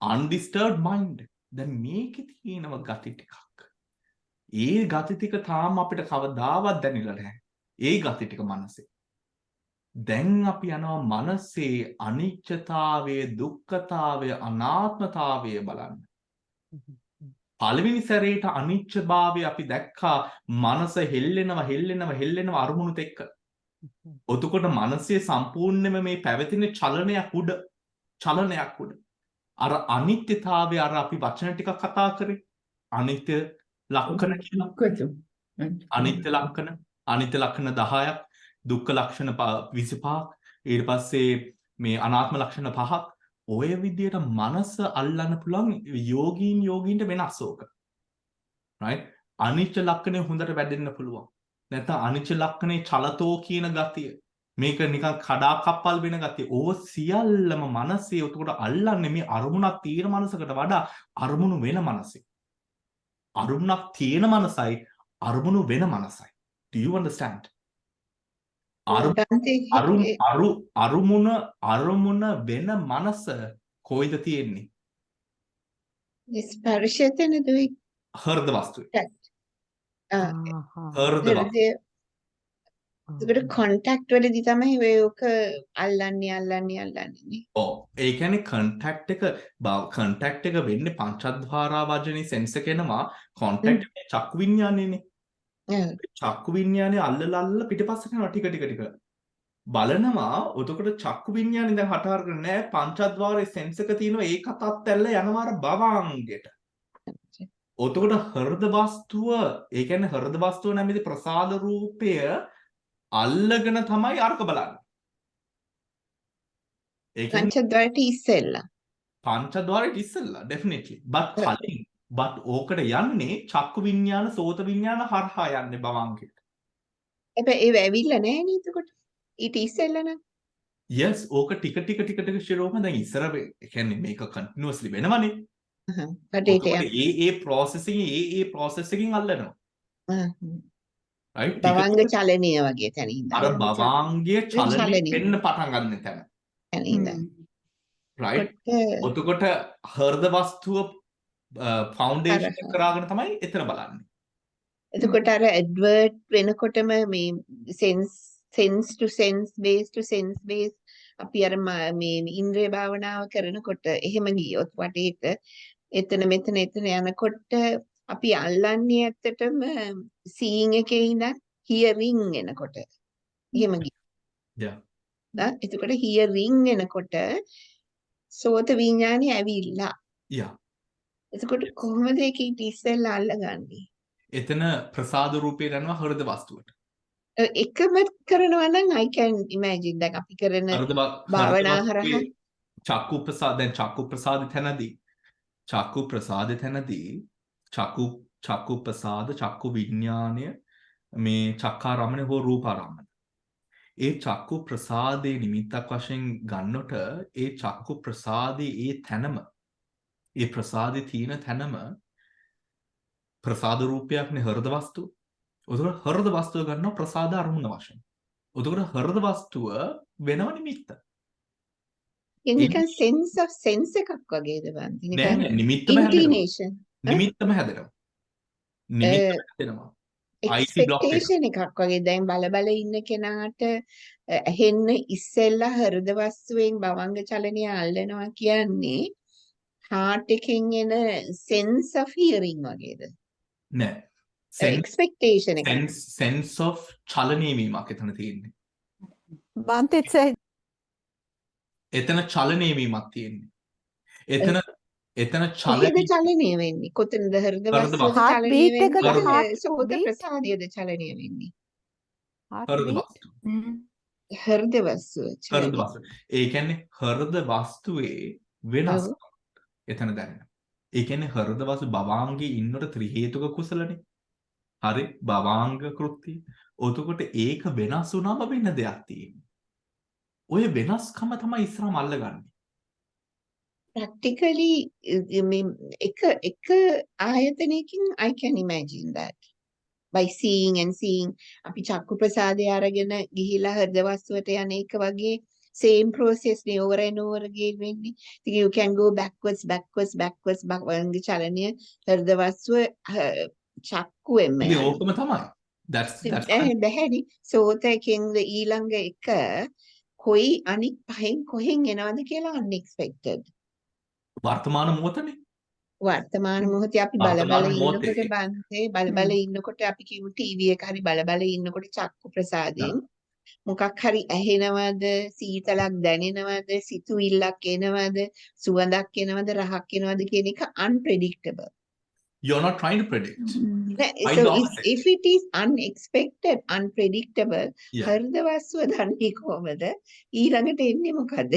undisturbed mind. දැන් මේකේ තියෙනව gati ටිකක්. ඒ gati ටික තාම අපිට කවදාවත් දැනෙලා නැහැ. ඒ gati ටික මනසේ. දැන් අපි යනවා මනසේ අනිච්චතාවය, දුක්ඛතාවය, අනාත්මතාවය බලන්න. පළවෙනි සැරේට අනිච්චභාවය අපි දැක්කා. මනස හෙල්ලෙනවා අරමුණුත් එක්ක. එතකොට මනසේ සම්පූර්ණයෙන්ම මේ පැවතින චලනයක් උඩ. අර අනිත්‍යතාවය අර අපි වචන ටිකක් කතා කරේ. අනිත්‍ය ලක්ෂණ කියලා. අනිත්‍ය ලක්ෂණ 10ක්. දුක්ඛ ලක්ෂණ 25ක්. ඊට පස්සේ මේ අනාත්ම ලක්ෂණ 5ක්. ඔය විදියට මනස අල්ලන්න පුළුවන් යෝගීන්ට වෙනස් ඕක. right? අනිච්ච ලක්ෂණය හොඳට වැඩෙන්න පුළුවන්. නැත්නම් අනිච්ච ලක්ෂණේ චලතෝ කියන ගතිය. මේක නිකන් කඩා කප්පල් වෙන ගතිය. ඕව සියල්ලම මනසේ උතකොට අල්ලන්නේ මේ අරමුණක් තියෙන මනසකට වඩා අරමුණු වෙන මනසේ. අරමුණක් තියෙන මනසයි අරමුණු වෙන මනසයි. Do you understand? අරමුණ වෙන මනස කොයිද තියෙන්නේ? ස්පර්ශයෙන් දුයි හෘද වස්තුවේ. ඒකට කොන්ටැක්ට් වලදී තමයි ඔක අල්ලන්නේ නේ. ඔව්. ඒ කියන්නේ කොන්ටැක්ට් එක වෙන්නේ පංචද්වාරා වජනේ සෙන්ස් එක එනවා. කොන්ටැක්ට් එක චක්කු විඤ්ඤාණයනේ. චක්කු විඤ්ඤාණය අල්ලලා පිටිපස්සට යනවා ටික බලනවා. එතකොට චක්කු විඤ්ඤාණය දැන් හට අරගෙන නැහැ. පංචද්වාරයේ සෙන්ස් එක තියෙනවා. ඒකත් අත්ඇල්ල යනවා අර භවාංගයට. එතකොට හෘද වස්තුව, ඒ කියන්නේ හෘද වස්තුව නැමැති ප්‍රසාද රූපය අල්ලගෙන තමයි අර්ක බලන්නේ. ඒ කියන්නේ පංචද්වාරයට ඉස්සෙල්ලා definitely. but ඕකට යන්නේ චක්කු විඤ්ඤාණ, සෝත විඤ්ඤාණ හරහා යන්නේ භවංගයට. හැබැයි ඒව ඇවිල්ලා නැහැ නේද එතකොට? ඊට ඉස්සෙල්ලා නම්. yes, ඕක ටික ශිරෝම දැන් ඉස්සර ඒ කියන්නේ මේක continuously වෙනවනේ. ඒ process එකකින් අල්ලනවා. right? භවංග චලනය වගේ තැන ඉඳන්. අර භවංගයේ චලනය වෙන්න පටන් ගන්න තැන. right? එතකොට හෘද වස්තුව ෆවුන්ඩේෂන් එක කරාගෙන තමයි එතන බලන්නේ. එතකොට අර ඇඩ්වර්ට් වෙනකොටම මේ sense to sense base අපි අර මේ ඉන්ද්‍රිය භාවනාව කරනකොට එහෙම ගියොත් වටේට එතන මෙතන යනකොට අපි අල්ලන්නේ ඇත්තටම seeing එකේ ඉඳන් hearing එනකොට. එහෙම ගියා. එතකොට hearing එනකොට සෝත විඥානේ ඇවිල්ලා. එතකොට කොහොමද ඒක ඉස්සෙල්ලා අල්ලගන්නේ? එතන ප්‍රසාද රූපේ යනවා හෘද වස්තුවට. එකම කරනවා නම් I can imagine දැන් අපි කරන භාවනා හරහා චක්කු ප්‍රසාද තැනදී චක්කු විඥානය මේ චක්කාරම්මන හෝ රූපාරම්මන. ඒ චක්කු ප්‍රසාදේ නිමිත්තක් වශයෙන් ගන්නකොට ඒ චක්කු ප්‍රසාදේ ඒ ප්‍රසාදේ තියෙන තැනම ප්‍රසාද රූපයක්නේ හෘද වස්තුව. උදේට හෘද වස්තුව ගන්නවා ප්‍රසාද අරමුණ වශයෙන්. උදේට හෘද වස්තුව වෙනව නිමිත්ත. නිකන් sense එකක් වගේද බන්ති නිකන් නිමිත්තම හැදෙනවා. expectation එකක් වගේ දැන් බල ඉන්න කෙනාට ඇහෙන්න ඉස්සෙල්ලා හෘද වස්තුවෙන් භවංග චලනය අල්ලනවා කියන්නේ heart එකෙන් එන sense of hearing වගේද? නෑ. expectation එක. sense of චලනය වීමක් එතන තියෙන්නේ. බන්තෙත් එතන චලනය වීමක් තියෙන්නේ. එතන එතන කොහෙද චලනය චලනය වෙන්නේ? කොතනද හෘද හෘද වස්තුවද heart චලනය beat එකද හෘද වෙන්නේ? heart සෝත beat ප්‍රසාදයේද චලනය වෙන්නේ? heart හෘද beat වස්තු. හෘද වස්තුව හෘද චලනය. වස්තු. ඒ කියන්නේ හෘද වස්තුවේ වෙනස්. ඔව්. එතන දැනෙනවා. ඒ කියන්නේ හෘද වස්තු භවාංගේ ඉන්නකොට ත්‍රි හේතුක කුසලනේ. හරි භවාංග කෘත්‍ය. එතකොට ඒක වෙනස් වුණාම වෙන දෙයක් තියෙනවා. ඔය වෙනස්කම තමයි ඉස්සරහම අල්ලගන්නේ. Practically මේ එක ආයතනයකින් I can imagine that. By seeing and seeing අපි චක්කු ප්‍රසාදය අරගෙන ගිහිලා හෘද වස්තුවට යන එක වගේ same process නේ over and over again වෙන්නේ. ඉතින් you can go backwards වගේ චලනය හෘද වස්තුව චක්කුවෙන්ම ඉතින් යනවා. ඕකම තමයි. that's බැහැනි සෝතකින් ඊළඟ එක කොයි අනික් පහෙන් කොහෙන් එනවද කියලා unexpected. වර්තමාන මොහොතනේ. වර්තමාන මොහොතේ අපි බල වර්තමාන බල මොහොතේ. ඉන්නකොට බන්තේ බල ඉන්නකොට අපි කිව්ව ටීවී එක හරි බල ඉන්නකොට චක්කු ප්‍රසාදයෙන් මොකක් හරි ඇහෙනවද සීතලක් දැනෙනවද සිතුවිල්ලක් එනවද සුවඳක් එනවද රහක් එනවද කියන එක unpredictable. you're not trying to predict. I So the opposite. if it is unexpected unpredictable Yeah. හෘද වස්තුව දන්නේ කොහමද ඊළඟට එන්නේ මොකද්ද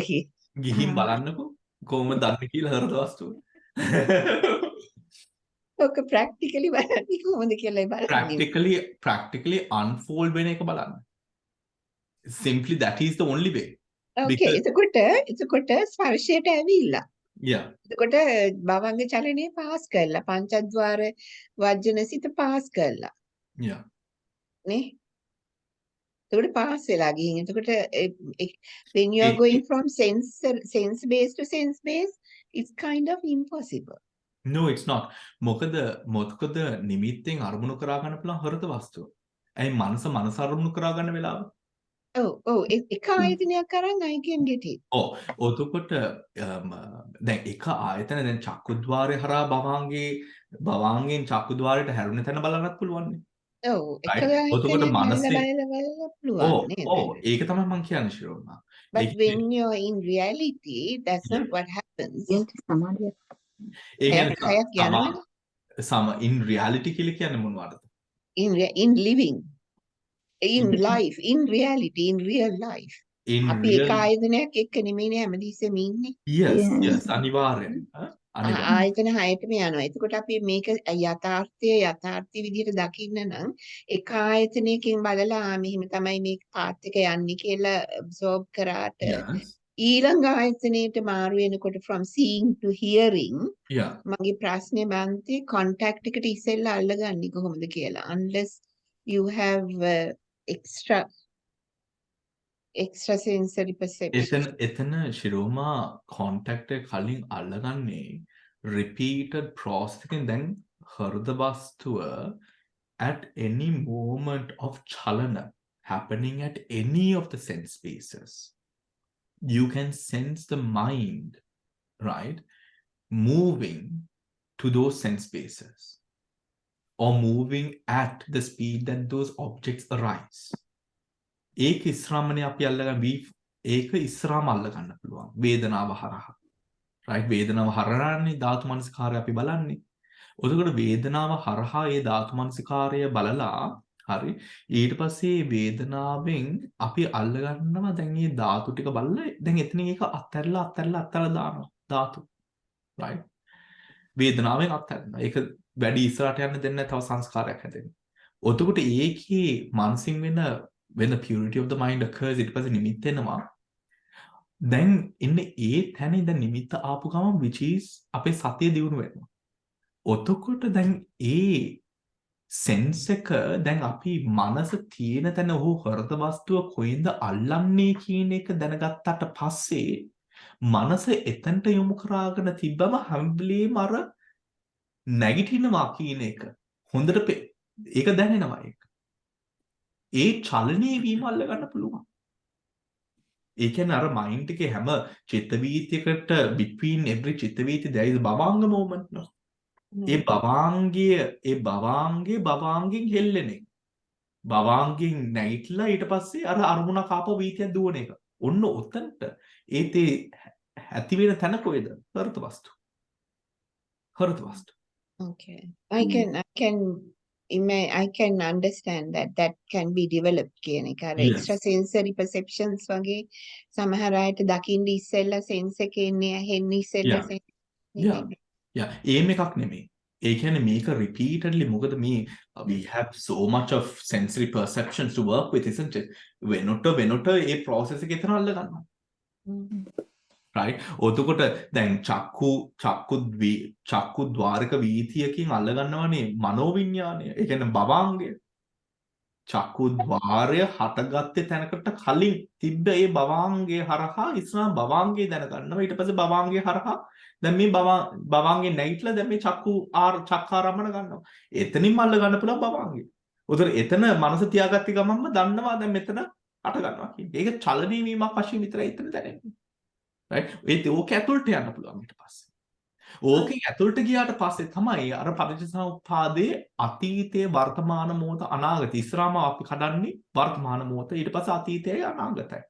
ගිහින් බලන්නකෝ කොහොමද දන්නේ කියලා හෘද වස්තුව. ඔක ප්‍රැක්ටිකලි බලන්නේ කොහොමද කියලා බලන්නේ. practically unfold වෙන එක බලන්න. simply that is the only way. Okay, එතකොට ස්පර්ශයට ඇවිල්ලා. yeah. එතකොට භවංග චලනයේ පාස් කරලා පංචද්වාර වජ්ජන සිත පාස් කරලා yeah. නේ. එතකොට පාස් වෙලා ගිහින් එතකොට when you are A- going from sense base to sense base it's kind of impossible. no it's not. මොකද නිමිත්තෙන් අරමුණු කරා ගන්න පුළුවන් හෘද වස්තුව. ඇයි මනස අරමුණු කරා ගන්න වෙලාව? ඔව් එක ආයතනයක් අරන් I can get it. එතකොට දැන් එක ආයතන දැන් චක්කුද්්වාරය හරහා භවාංගෙන් චක්කුද්්වාරයට හැරුණ තැන බලන්නත් පුළුවන් නේ. ඔව් එක Right. එතකොට ආයතනයක් මනසේ- බලලා පුළුවන් නේද? ඒක තමයි මම කියන්නේ ශිරෝමා. But when you're in reality that's not what happens. ඒ පැයක් යනවනේ. කියන්නේ in reality කියලා කියන්නේ මොනවද? in living in life in reality in real life in අපි real එක ආයතනයක් එක්ක නෙමෙයිනේ හැමදෙස්සෙම ඉන්නේ yes අනිවාර්යෙන්. අනිවාර්යෙන්. ආයතන හයටම යනවා එතකොට අපි මේක යථාර්ථය විදිහට දකින්න නම් එක ආයතනයකින් බලලා මෙහෙම තමයි මේ පාත් එක යන්නේ කියලා absorb කරාට Yes. ඊළඟ ආයතනයට මාරු වෙනකොට from seeing to hearing Yeah. මගේ ප්‍රශ්නේ බන්තේ contact එකට ඉස්සෙල්ලා අල්ලගන්නේ කොහොමද කියලා unless you have extra sensory perception. එතන ශිරෝමා contact එක කලින් අල්ලගන්නේ repeated process එකෙන් දැන් හෘද වස්තුව at any moment of chalana happening at any of the sense spaces. You can sense the mind, right, moving to those sense spaces or moving at the speed that those objects arise. ඒක ඉස්රාමනේ අපි අල්ලගන්න ඒක ඉස්රාම අල්ලගන්න පුළුවන් වේදනාව හරහා. right වේදනාව හරහානේ ධාතු මනසිකාරය අපි බලන්නේ. එතකොට වේදනාව හරහා ඒ ධාතු මනසිකාරය බලලා හරි ඊට පස්සේ වේදනාවෙන් අපි අල්ලගන්නවා දැන් මේ ධාතු ටික බලලා දැන් එතනින් ඒක අත්හැරලා දානවා ධාතු. right වේදනාවෙන් අත්හැරනවා. ඒක වැඩි ඉස්සරහට යන්න දෙන්නේ නැහැ තව සංස්කාරයක් හැදෙන්න. එතකොට ඒකේ මානසින් when the purity of the mind occurs ඊට පස්සේ නිමිත්ත එනවා. දැන් ඉන්නේ ඒ තැනේ දැන් නිමිත්ත ආපු ගමන් which is අපේ සතිය දියුණු වෙනවා. එතකොට දැන් ඒ sense එක දැන් අපි මනස තියෙන තැන ඔහු හෘද වස්තුව කොයින්ද අල්ලන්නේ කියන එක දැනගත්තට පස්සේ මනස එතනට යොමු කරාගෙන තිබ්බම හැම්බලේම අර නැගිටිනවා කියන එක හොඳට ඒක දැනෙනවා ඒක. ඒ චලනයේ වීම අල්ල ගන්න පුළුවන්. ඒ කියන්නේ අර මයින්ඩ් එකේ හැම චිත්ත වීතියකට between every චිත්ත වීති there is භවාංග moment no. ඒ භවාංගෙන් හෙල්ලෙන්නේ. භවාංගෙන් නැගිටලා ඊට පස්සේ අර අරමුණක් ආපහු වීතියක් දුවන එක. ඔන්න ඔතනට ඒතේ ඇති වෙන තැන කොහෙද? හෘද වස්තු. හරිද වස්තු? Okay. I can understand that can be developed කියන එක. අර Yes. extra sensory perceptions වගේ සමහර අයට දකින්න ඉස්සෙල්ලා sense එකේ එන්නේ ඇහෙන්න ඉස්සෙල්ලා Yeah. sense Yeah. එකේ. Yeah. ඒම එකක් නෙමෙයි. ඒ කියන්නේ මේක repeatedly මොකද මේ we have so much of sensory perceptions to work with, isn't it? වෙනොට A process එක එතන අල්ල ගන්නවා. right? ඔතකොට දැන් චක්කු ద్వාරක වීතියකින් අල්ල ගන්නවනේ මනෝවිඤ්ඤාණය. ඒ කියන්නේ භවාංගය. චක්කු ద్వාරය හටගත්තේ තැනකට කලින් තිබ්බ ඒ භවාංගය හරහා ඉස්සරහ භවාංගය දැනගන්නවා. ඊට පස්සේ භවාංගය හරහා දැන් මේ භවාංගේ නැගිටලා දැන් මේ චක්කාරම්මන ගන්නවා. එතනින්ම අල්ල ගන්න පුළුවන් භවාංගය. උතර එතන මනස තියාගත්ත ගමන්ම දන්නවා දැන් මෙතන හට ගන්නවා කියන්නේ. ඒක චලනීය වීමක් වශයෙන් විතරයි එතන දැනෙන්නේ. right? ඕක ඇතුළට යන්න පුළුවන් ඊට පස්සේ. ඕකෙන් ඇතුළට ගියාට පස්සේ තමයි අර පටිච්චසමුප්පාදයේ අතීතයේ වර්තමාන මොහොත අනාගතය ඉස්සරහම අපි කඩන්නේ වර්තමාන මොහොත ඊට පස්සේ අතීතයයි අනාගතයයි.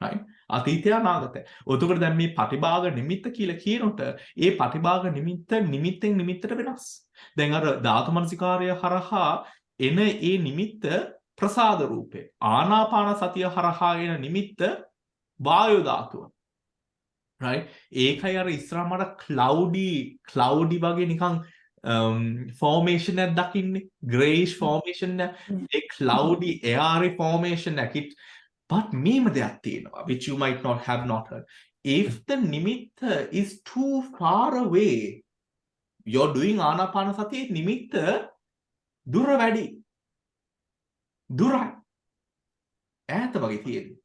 right? අතීතය අනාගතය. ඔතකොට දැන් මේ පටිභාග නිමිත්ත කියලා කියනකොට ඒ පටිභාග නිමිත්තෙන් නිමිත්තට වෙනස්. දැන් අර ධාතු මනසිකාරය හරහා එන ඒ නිමිත්ත ප්‍රසාද රූපේ. ආනාපාන සතිය හරහා එන නිමිත්ත වායු ධාතුව. right? ඒකයි අර ඉස්සරහට cloudy වගේ නිකන් formation එකක් දකින්නේ. grayish formation එක. ඒ cloudy airy formation එක. But මේම දෙයක් තියෙනවා which you might not have heard. If the nimitta is too far away, you're doing ආනාපාන සතියේ නිමිත්ත දුර වැඩි. දුරයි. ඈත වගේ තියෙන්නේ.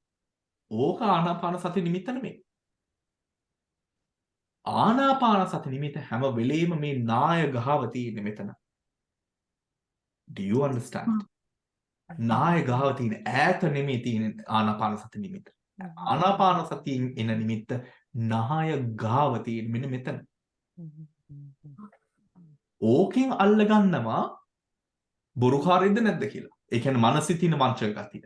ඕක ආනාපාන සති නිමිත්ත නෙමෙයි. ආනාපාන සති නිමිත්ත හැම වෙලේම මේ නාය ගහව තියෙන්නේ මෙතන. Do you understand? නාය ගහව තියෙන ඈත නෙමෙයි තියෙන ආනාපාන සති නිමිත්ත. ආනාපාන සතියෙන් එන නිමිත්ත නාය ගහව තියෙන මෙන්න මෙතන. ඕකෙන් අල්ල ගන්නවා බොරුකාරයද නැද්ද කියලා. ඒ කියන්නේ මනසේ තියෙන වංචක ගතිය.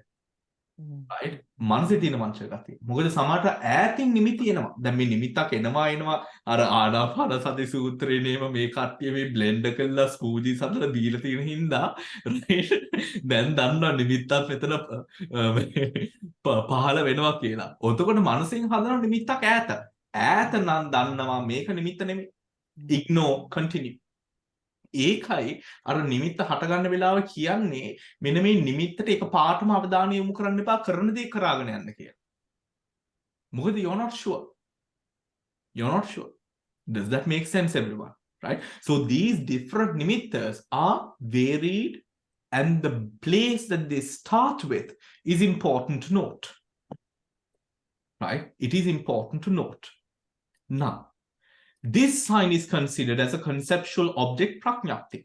right? මනසේ තියෙන වංචක ගතිය. මොකද සමහරට ඈතින් නිමිති එනවා. දැන් මේ නිමිත්තක් එනවා අර ආනාපාන සති සූත්‍රයේ නේම මේ කට්ටිය මේ බ්ලෙන්ඩ් කරලා ස්මූදි සදලා දීලා තියෙන හින්දා දැන් දන්නවා නිමිත්තක් මෙතන පහළ වෙනවා කියලා. ඔතකොට මනසෙන් හදන නිමිත්තක් ඈත. ඈත නම් දන්නවා මේක නිමිත්ත නෙමෙයි. ignore continue. ඒකයි අර නිමිත්ත හටගන්න වෙලාව කියන්නේ මෙන්න මේ නිමිත්තට එක පාටම අවධානය යොමු කරන්න එපා කරන දේ කරාගෙන යන්න කියලා. මොකද you're not sure. Does that make sense everyone? Right? So these different nimittas are varied and the place that they start with is important to note. Right? It is important to note. Now, this sign is considered as a conceptual object prajñapti,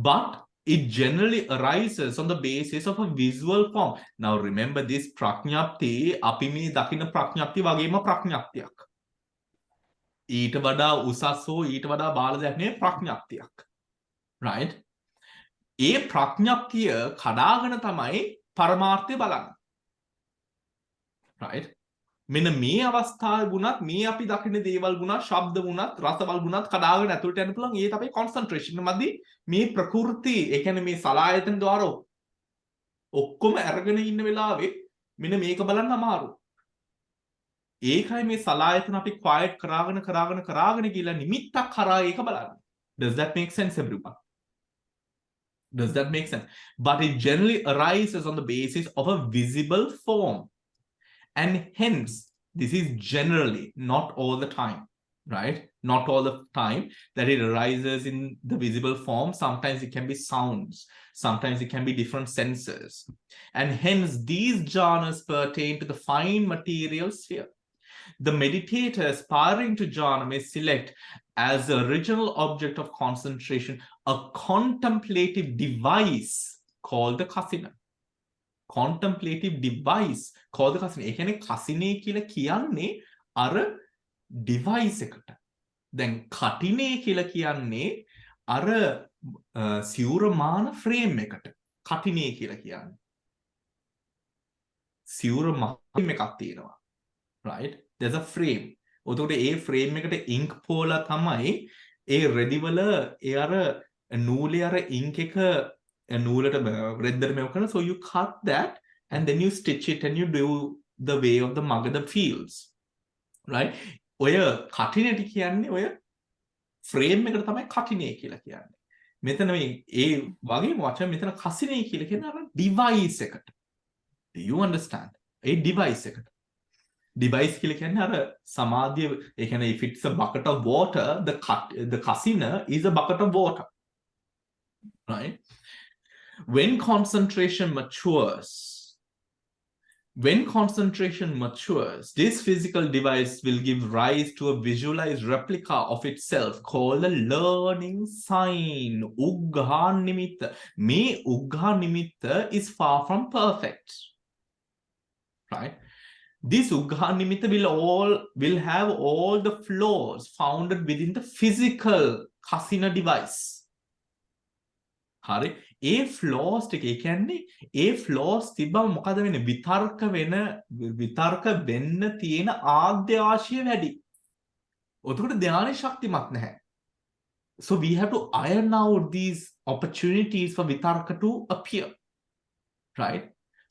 but it generally arises on the basis of a visual form. Now remember this prajñapti, api me dakina prajñapti wagema prajñaptiyak. ඊට වඩා උසස් හෝ ඊට වඩා බාල දෙයක් නෙවෙයි ප්‍රඥප්තියක්. right? ඒ ප්‍රඥප්තිය කඩාගෙන තමයි පරමාර්ථය බලන්නේ. right? මෙන්න මේ අවස්ථාවේ වුණත් මේ අපි දකින දේවල් වුණත් ශබ්ද වුණත් රසවල් වුණත් කඩාගෙන ඇතුළට යන්න පුළුවන්. ඒ තමයි concentration මැදි මේ ප්‍රകൃති ඒ කියන්නේ මේ සලායතන ద్వාර ඔක්කොම අරගෙන ඉන්න වෙලාවේ මෙන්න මේක බලන්න අමාරු. ඒකයි මේ සලායතන අපි quiet කරාගෙන ගිහලා නිමිත්තක් කරා ඒක බලන්න. Does that make sense everyone? Does that make sense? But it generally arises on the basis of a visible form. And hence, this is generally, not all the time, right? Not all the time that it arises in the visible form. Sometimes it can be sounds. Sometimes it can be different senses. And hence, these jhanas pertain to the fine material sphere. The meditator aspiring to jhana may select as the original object of concentration a contemplative device called the kasina. Contemplative device called the kasina. ඒ කියන්නේ කසිනේ කියලා කියන්නේ අර device එකට. දැන් කටිනේ කියලා කියන්නේ අර සිවුරමාන frame එකට. කටිනේ කියලා කියන්නේ. සිවුරමාන එකක් තියෙනවා. right? There's a frame. ඔතකොට A frame එකට ink පෝලා තමයි ඒ රෙදිවල ඒ අර නූලේ අර ink එක නූලට රෙද්දට මෙව කරන, so you cut that and then you stitch it and you do the way of the Magadha fields, right? ඔය කටිනටි කියන්නේ ඔය ෆ්‍රේම් එකට තමයි කටිනේ කියලා කියන්නේ. මෙතන මේ ඒ වගේ වචන මෙතන කසිනේ කියලා කියන්නේ අර ඩිවයිස් එකට. Do you understand? A device එකට. ඩිවයිස් කියලා කියන්නේ අර සමාධිය, ඒ කියන්නේ if it's a bucket of water, the kasina is a bucket of water. Right? When concentration matures, this physical device will give rise to a visualized replica of itself called a learning sign. Uggha nimitta. Me uggha nimitta is far from perfect. Right? This uggha nimitta will have all the flaws founded within the physical kasina device. හරි ඒ flows ටික ඒ කියන්නේ ඒ flows තිබ්බම මොකද වෙන්නේ විතර්ක වෙන්න තියෙන ආද්‍යාශය වැඩි. ඔතකොට ධානයේ ශක්තිමත් නැහැ. So we have to iron out these opportunities for vitarka to appear. Right?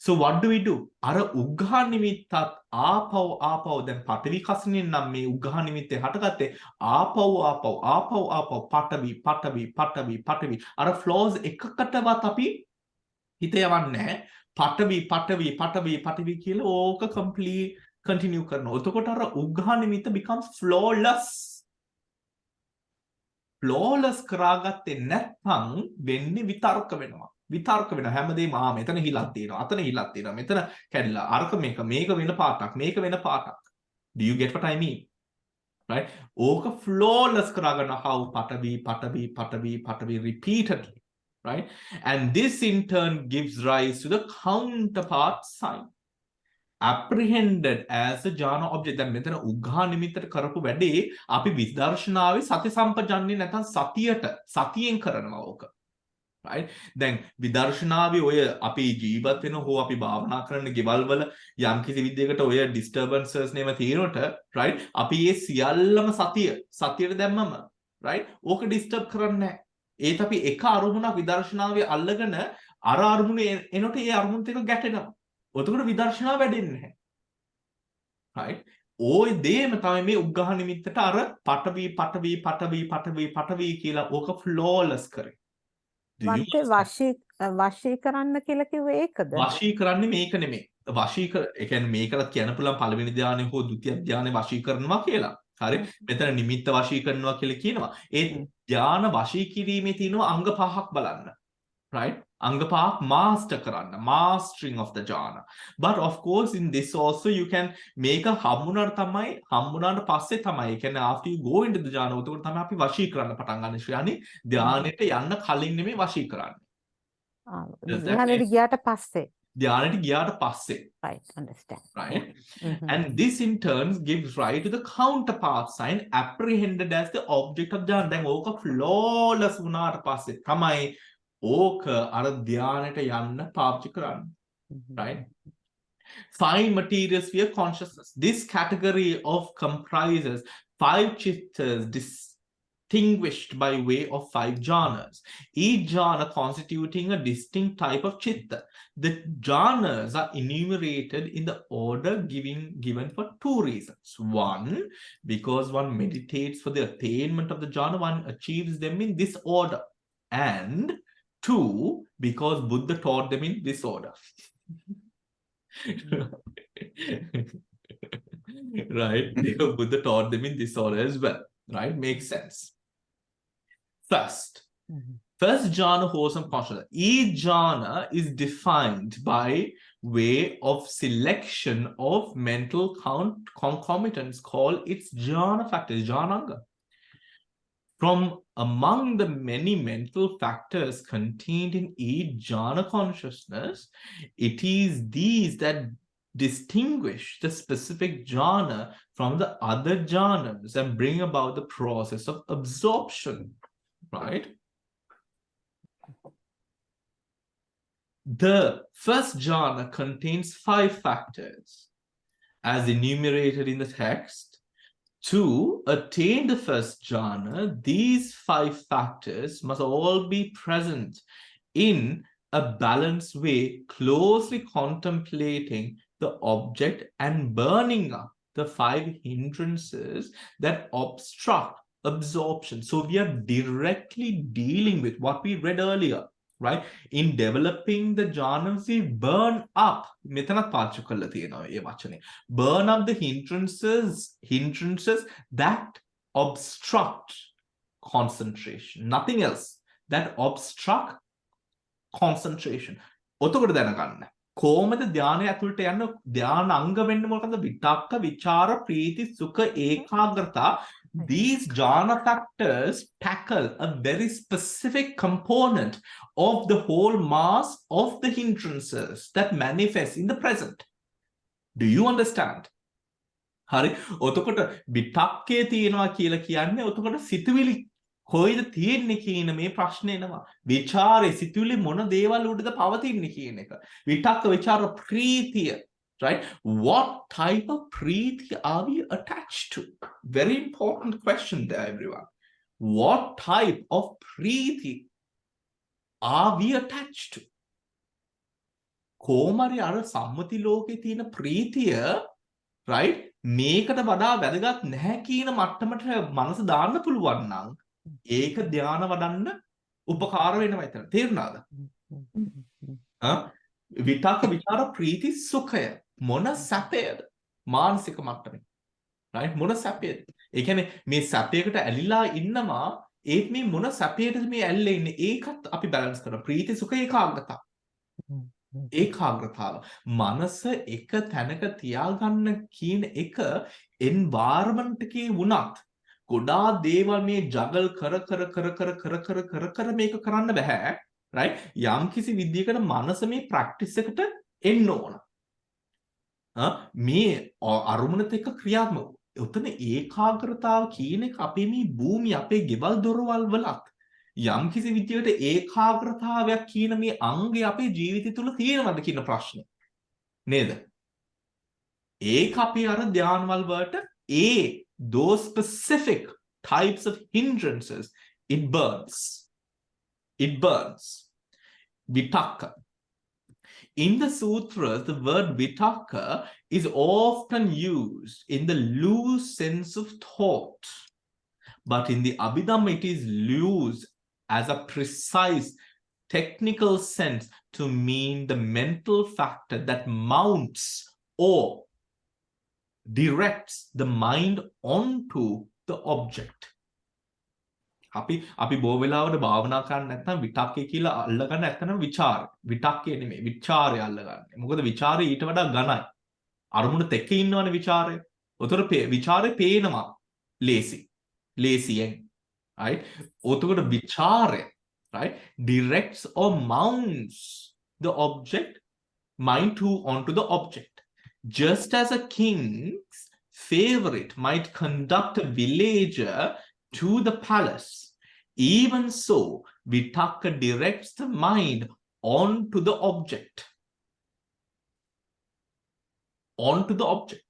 So what do? අර උග්ඝා නිමිත්තත් ආපව දැන් පඨවි කසිනින් නම් මේ උග්ඝා නිමිත්තේ හටගත්තේ ආපව පඨවි අර ෆ්ලෝස් එකකටවත් අපි හිත යවන්නේ නැහැ. පඨවි කියලා ඕක කම්ප්ලීට් කන්ටිනියු කරනවා. එතකොට අර උග්ඝා නිමිත්ත becomes flawless කරාගත්තේ නැත්නම් වෙන්නේ විතර්ක වෙනවා. විතර්ක වෙන හැමදේම මෙතන හිලක් තියෙනවා, අතන හිලක් තියෙනවා, මෙතන කැඩිලා අරක මේක වෙන පාටක්, මේක වෙන පාටක්. Do you get what I mean? Right? ඕක flawless කරගන්න how පඨවි repeatedly, right? And this in turn gives rise to the counterpart sign apprehended as a jhana object. දැන් මෙතන උග්ඝා නිමිත්තට කරපු වැඩේ අපි විදර්ශනාවේ සති සම්පජන්ණේ නැත්නම් සතියෙන් කරනවා ඕක. Right? දැන් විදර්ශනාවේ ඔය අපි ජීවත් වෙන හෝ අපි භාවනා කරන ගෙවල් වල යම් කිසි විදියකට ඔය disturbances නේම තියෙනකොට right අපි ඒ සියල්ලම සතියට දැම්මම right ඕක disturb කරන්නේ නැහැ. ඒත් අපි එක අරමුණක් විදර්ශනාවේ අල්ලගෙන අර අරමුණ එනකොට ඒ අරමුණත් එක්ක ගැටෙනවා. එතකොට විදර්ශනාව වැඩෙන්නේ නැහැ. right? ওই දේම තමයි මේ උග්ඝහ නිමිත්තට අර පඨවි කියලා ඕක flawless කරේ. වන්ට වශී කරන්න කියලා කිව්වේ ඒකද? වශී කරන්නේ මේක නෙමෙයි. වශී කර ඒ කියන්නේ මේකලත් කියන්න පුළුවන් පළවෙනි ධානය හෝ ဒုတိ ය ධානය වශී කරනවා කියලා. හරි? මෙතන නිමිත්ත වශී කරනවා කියලා කියනවා. ඒ ධාන වශී කිරීමේ තියෙනවා අංග පහක් බලන්න. Right? අංග පහක් master කරන්න. Mastering of the jhana. But of course in this also you can make a හම්බුනාට පස්සේ තමයි. ඒ කියන්නේ after you go into the jhana උතකොට තමයි අපි වශී කරන්න පටන් ගන්න. ශ්‍රයානි ධානයට යන්න කලින් නෙමෙයි වශී කරන්නේ. ධානයට ගියාට පස්සේ. Right, understand. Right? And this in turn gives rise to the counterpart sign apprehended as the object of jhana. දැන් ඕක flawless වුණාට පස්සේ තමයි ඕක අර ධානයට යන්න පාවිච්චි කරන්න. Right? Five material sphere consciousness. This category of comprises 5 chittas distinguished by way of 5 jhanas. Each jhana constituting a distinct type of chitta. The jhanas are enumerated in the order given for 2 reasons. 1, because one meditates for the attainment of the jhana, one achieves them in this order. And 2, because Buddha taught them in this order. Right? Because Buddha taught them in this order as well. Right? Makes sense. First jhana, wholesome consciousness. Each jhana is defined by way of selection of mental concomitants called its jhana factors, jhananga. From among the many mental factors contained in each jhana consciousness, it is these that distinguish the specific jhana from the other jhanas and bring about the process of absorption. Right? The first jhana contains 5 factors as enumerated in the text. To attain the first jhana, these 5 factors must all be present in a balanced way, closely contemplating the object and burning up the 5 hindrances that obstruct absorption. So we are directly dealing with what we read earlier, right? In developing the jhanas, we burn up. Burn up the hindrances that obstruct concentration. Nothing else. That obstruct concentration. ඔතකොට දැනගන්න. කොහොමද ධානය ඇතුළට යන ධාන අංග වෙන්නේ මොකද්ද? විතක්ක, විචාර, ප්‍රීති, සුඛ, ඒකාග්‍රතා. These jhana factors tackle a very specific component of the whole mass of the hindrances that manifest in the present. Do you understand? හරි. ඔතකොට විතක්කේ තියෙනවා කියලා කියන්නේ ඔතකොට සිතුවිලි කොයිද තියෙන්නේ කියන මේ ප්‍රශ්නේ එනවා. විචාරේ සිතුවිලි මොන දේවල් උඩද පවතින්නේ කියන එක. විතක්ක විචාර ප්‍රීතිය, right? What type of preeti are we attached to? Very important question there, everyone. What type of preeti are we attached to? කොහොමරි අර සම්මති ලෝකේ තියෙන ප්‍රීතිය, right? මේකට වඩා වැදගත් නැහැ කියන මට්ටමට මනස දාන්න පුළුවන් නම් ඒක ධාන වඩන්න උපකාර වෙනවා එතන. තේරුණාද? විතක්ක විචාර ප්‍රීති සුඛය මොන සැපයද මානසික මට්ටමේ, right? මොන සැපයද? ඒ කියන්නේ මේ සැපයකට ඇලිලා ඉන්නවා. ඒත් මේ මොන සැපයටද මේ ඇල්ලේ ඉන්නේ? ඒකත් අපි බැලන්ස් කරනවා. ප්‍රීති සුඛ ඒකාග්‍රතාව. ඒකාග්‍රතාව. මනස එක තැනක තියාගන්න කියන එක environment එකේ වුණත් ගොඩාක් දේවල් මේ ජගල් කර මේක කරන්න බෑ, right? යම් කිසි විදියකට මනස මේ ප්‍රැක්ටිස් එකට එන්න ඕන. මේ අරමුණත් එක්ක ක්‍රියාත්මක. උතන ඒකාග්‍රතාව කියන එක අපේ මේ භූමිය අපේ ගෙවල් දොරවල් වලත් යම් කිසි විදියකට ඒකාග්‍රතාවයක් කියන මේ අංගය අපේ ජීවිතය තුළ තියෙනවද කියන ප්‍රශ්නේ. නේද? ඒක අපි අර ධානවල වලට those specific types of hindrances, it burns. It burns. Vitakka. In the sutras, the word vitakka is often used in the loose sense of thought. But in the Abhidhamma, it is used as a precise technical sense to mean the mental factor that mounts or directs the mind onto the object. අපි බොහෝ වෙලාවට භාවනා කරන්න නැත්නම් විතක්කේ කියලා අල්ලගන්න නැත්නම් විචාර. විතක්කේ නෙමෙයි විචාරය අල්ලගන්නේ. මොකද විචාරය ඊට වඩා ඝනයි. අරමුණත් එක්ක ඉන්නවනේ විචාරය. උතර විචාරේ පේනවා ලේසියෙන්. right? ඔතකොට විචාරය, right, directs or mounts the object, mind to onto the object. Just as a king's favorite might conduct a villager to the palace, even so vitakka directs the mind onto the object. Onto the object.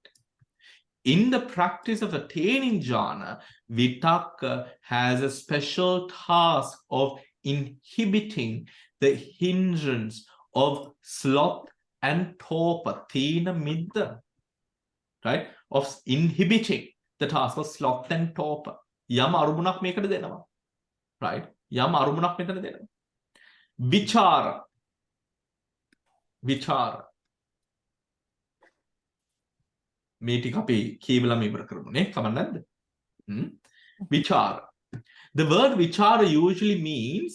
In the practice of attaining jhana, vitakka has a special task of inhibiting the hindrance of sloth and torpor, thina midda, right? Of inhibiting the task of sloth and torpor. Yam arubunak mekada denawa, right? Yam arubunak metana denawa. Vichara. මේ ටික අපි කියවලා ඉවර කරමු නේ, කමක් නැද්ද? Vichara. The word vichara usually means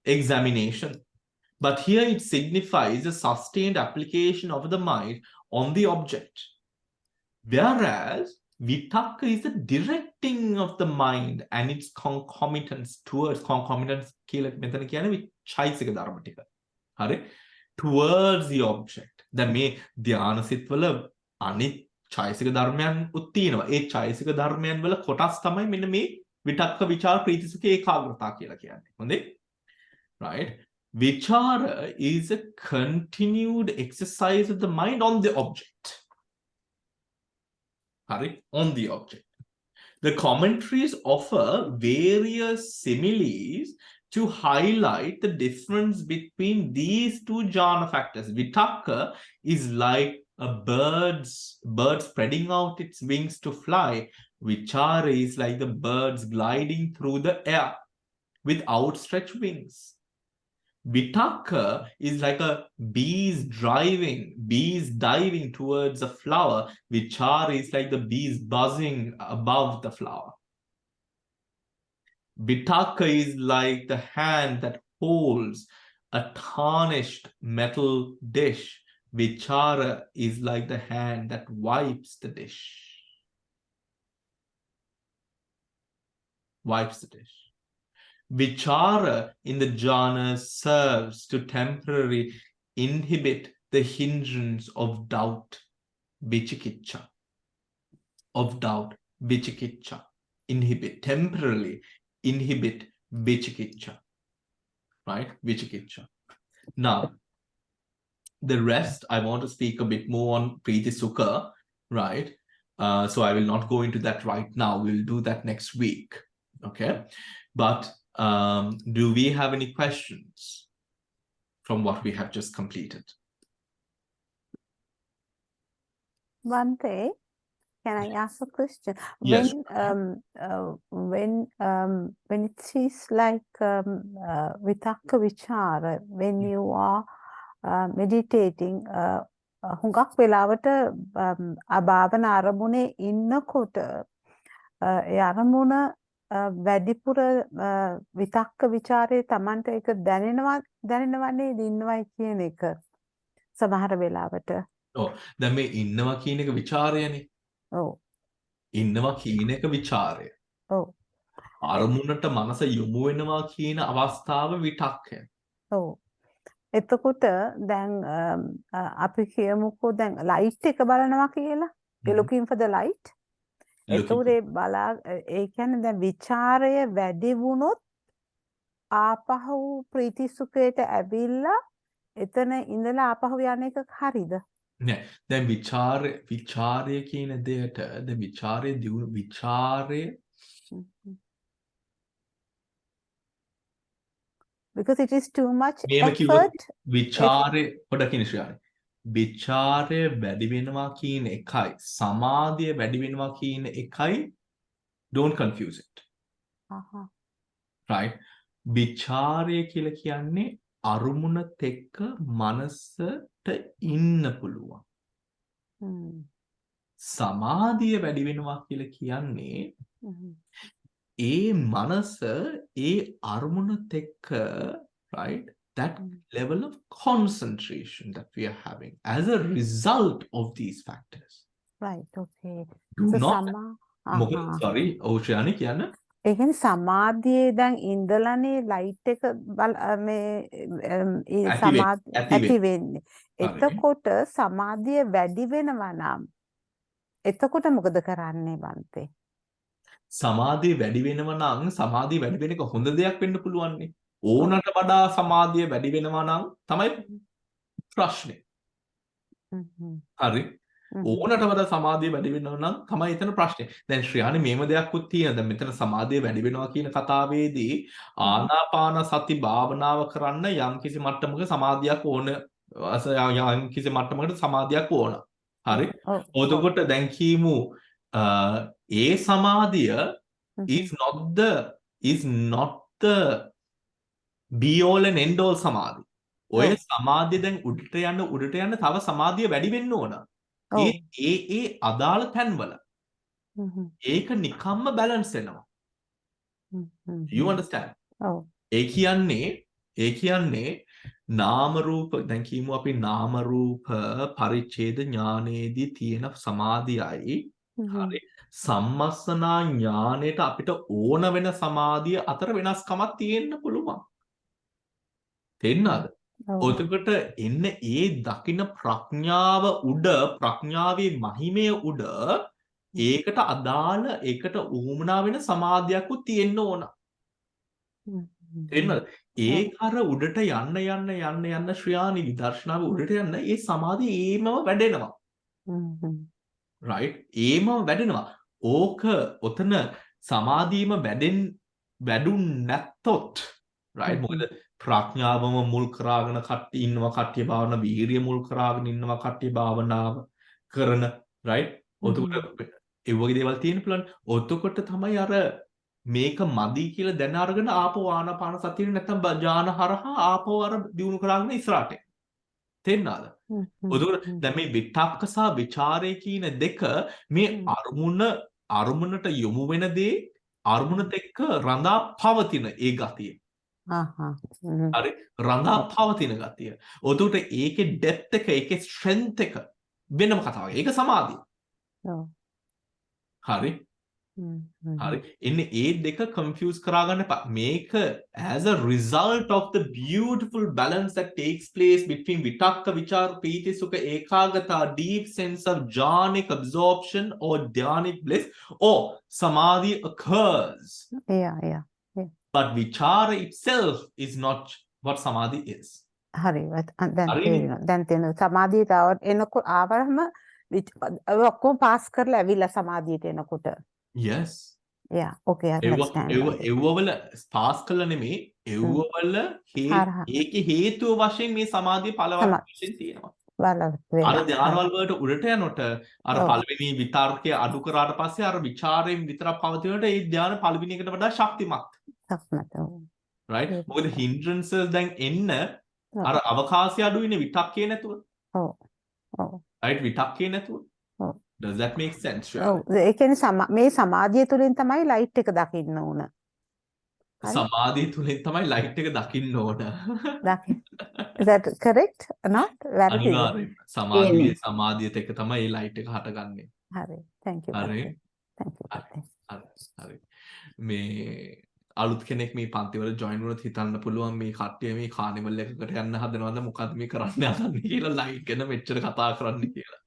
examination. But here it signifies a sustained application of the mind on the object. Whereas vitakka is the directing of the mind and its concomitants towards කියලා මෙතන කියන්නේ චෛතසික ධර්ම ටික. හරි? Towards the object. දැන් මේ ධාන සිත්වල අනිත් චෛතසික ධර්මයන් උත්තිනවා. ඒ චෛතසික ධර්මයන් වල කොටස් තමයි මෙන්න මේ විතක්ක විචාර ප්‍රීති සුඛ ඒකාග්‍රතාව කියලා කියන්නේ. හොඳේ? Right? Vichara is a continued exercise of the mind on the object. On the object. The commentaries offer various similes to highlight the difference between these two jhana factors. Vitakka is like a bird spreading out its wings to fly. Vichara is like the birds gliding through the air with outstretched wings. Vitakka is like a bees diving towards a flower. Vichara is like the bees buzzing above the flower. Vitakka is like the hand that holds a tarnished metal dish. Vichara is like the hand that wipes the dish. Vichara in the jhana serves to temporarily inhibit the hindrance of doubt, vichikiccha. Temporarily inhibit vichikiccha. Right? Vichikiccha. Now, the rest, I want to speak a bit more on Priti Sukha, right? So I will not go into that right now. We'll do that next week. Okay? But do we have any questions from what we have just completed? Bhante, can I ask a question? Yes. When it is like vitakka vichara, when you are meditating, හුඟක් වෙලාවට භාවනා අරමුණේ ඉන්නකොට ඒ අරමුණ වැඩිපුර විතක්ක ਵਿਚාරේ Tamanට ඒක දැනෙනවා නේද ඉන්නවයි කියන එක සමහර වෙලාවට. ඔව්. දැන් මේ ඉන්නවා කියන එක ਵਿਚාරයනේ. ඔව්. ඉන්නවා කියන එක ਵਿਚාරය. ඔව්. අරමුණට මනස යොමු වෙනවා කියන අවස්ථාව විතක්කය. ඔව්. එතකොට දැන් අපි කියමුකෝ දැන් ලයිට් එක බලනවා කියලා. You're looking for the light. එතකොට ඒ කියන්නේ දැන් ਵਿਚාරය වැඩි වුණොත් ආපහු ප්‍රීති සුඛයට ඇවිල්ලා එතන ඉඳලා ආපහු යන එක හරිද? නෑ. දැන් විචාරය කියන දෙයට දැන් විචාරය because it is too much මේව කිව්වොත් effort. විචාරය පොඩ්ඩක් ඉන්න ශ්‍රියානි. විචාරය වැඩි වෙනවා කියන එකයි සමාධිය වැඩි වෙනවා කියන එකයි don't confuse it. Right? විචාරය කියලා කියන්නේ අරුමුණත් එක්ක මනසට ඉන්න පුළුවන්. සමාධිය වැඩි වෙනවා කියලා කියන්නේ ඒ මනස ඒ අරමුණත් එක්ක, right, that level of concentration that we are having as a result of these factors. Right, okay. Do not sorry, Oceanic කියන්න. ඒ කියන්නේ සමාධියේ දැන් ඉඳලානේ ලයිට් එක ඇති වෙන්නේ. එතකොට සමාධිය වැඩි වෙනවා නම් එතකොට මොකද කරන්නේ බන්තේ? සමාධිය වැඩි වෙනවා නම් සමාධිය වැඩි වෙන එක හොඳ දෙයක් වෙන්න පුළුවන් නේ. ඕනට වඩා සමාධිය වැඩි වෙනවා නම් තමයි ප්‍රශ්නේ. හරි. ඕනට වඩා සමාධිය වැඩි වෙනවා නම් තමයි එතන ප්‍රශ්නේ. දැන් ශ්‍රියානි මේම දෙයක්කුත් තියෙනවා. දැන් මෙතන සමාධිය වැඩි වෙනවා කියන කතාවේදී ආනාපාන සති භාවනාව කරන්න යම්කිසි මට්ටමක සමාධියක් ඕන. යම්කිසි මට්ටමකට සමාධියක් ඕන. හරි. එතකොට දැන් කියමු ඒ සමාධිය is not the be all and end all සමාධි. ඔය සමාධිය දැන් උඩට යන්න තව සමාධිය වැඩි වෙන්න ඕන. ඒ අදාළ තැන්වල. ඒක නිකම්ම බැලන්ස් වෙනවා. You understand? ඒ කියන්නේ නාම රූප දැන් කියමු අපි නාම රූප පරිච්ඡේද ඥානයේදී තියෙන සමාධියයි හරි සම්මස්සනා ඥාණයට අපිට ඕන වෙන සමාධිය අතර වෙනස්කමක් තියෙන්න පුළුවන්. තේන්නද? ඔතකොට එන්න ඒ දකින්න ප්‍රඥාව උඩ ප්‍රඥාවේ මහිමය උඩ ඒකට අදාළ ඒකට උවමනා වෙන සමාධියක්ත් තියෙන්න ඕන. තේන්නද? ඒක අර උඩට යන්න ශ්‍රියානි විදර්ශනාව උඩට යන්න ඒ සමාධිය ඒමම වැඩෙනවා. right? ඒම වැඩෙනවා. ඕක ඔතන සමාධියම වැඩුන් නැත්තොත් right මොකද ප්‍රඥාවම මුල් කරාගෙන කට්ටිය ඉන්නවා කට්ටිය භාවනා වීරිය මුල් කරාගෙන ඉන්නවා කට්ටිය භාවනාව කරන right ඔතකොට ඒ වගේ දේවල් තියෙන පුළුවන් ඔතකොට තමයි අර මේක මදි කියලා දැන අරගෙන ආපෝ ආනාපාන සතිය නැත්තම් ඥාන හරහා ආපෝ අර දිනු කරාගෙන ඉස්සරහට තේන්නාද ඔතකොට දැන් මේ විතක්ක සහ ਵਿਚාරය කියන දෙක මේ අරමුණට යොමු වෙන දේ අරමුණත් එක්ක රඳා පවතින ඒ ගතිය හරි රඳා පවතින ගතිය. ඔතකොට ඒකේ ඩෙප්ත් එක ඒකේ ස්ට්‍රෙන්ත් එක වෙනම කතාවක්. ඒක සමාධිය. හරි. හරි. එන්නේ ඒ දෙක කන්ෆියුස් කරගන්න එපා. මේක as a result of the beautiful balance that takes place between vitakka vichara piti sukha ekagata deep sense of jhanic absorption or dhyanic bliss or samadhi occurs. Yeah. But vichara itself is not what samadhi is. හරි දැන් තියෙන සමාධියට එනකොට ආවම ඔක්කොම pass කරලා ඇවිල්ලා සමාධියට එනකොට Yes. Yeah, okay, I understand. එවවල පාස් කළා නෙමෙයි එවවල ඒකේ හේතුව වශයෙන් මේ සමාධිය පළවෙනි වශයෙන් තියෙනවා. අර ධ්‍යානවල වලට උඩට යනකොට අර පළවෙනි විතර්කය අඩු කරාට පස්සේ අර ਵਿਚාරයෙන් විතරක් පවතිනකොට ඒ ධ්‍යාන පළවෙනි එකට වඩා ශක්තිමත්. right මොකද hindrances දැන් එන්න අර අවකාශය අඩු වෙන්නේ විතක්කේ නැතුව. right විතක්කේ නැතුව. does that make sense? ඒ කියන්නේ මේ සමාධිය තුළින් තමයි ලයිට් එක දකින්න ඕන. සමාධිය තුළින් තමයි ලයිට් එක දකින්න ඕන. Is that correct? Not? අනිවාර්යයෙන් සමාධියත් එක්ක තමයි මේ ලයිට් එක හටගන්නේ. හරි. Thank you. හරි. මේ අලුත් කෙනෙක් මේ පන්තිවල ජොයින් වුණොත් හිතන්න පුළුවන් මේ කට්ටිය මේ කානිවල් එකකට යන්න හදනවද මොකද්ද මේ කරන්න හදන්නේ කියලා ලයිට් ගැන මෙච්චර කතා කරන්න කියලා.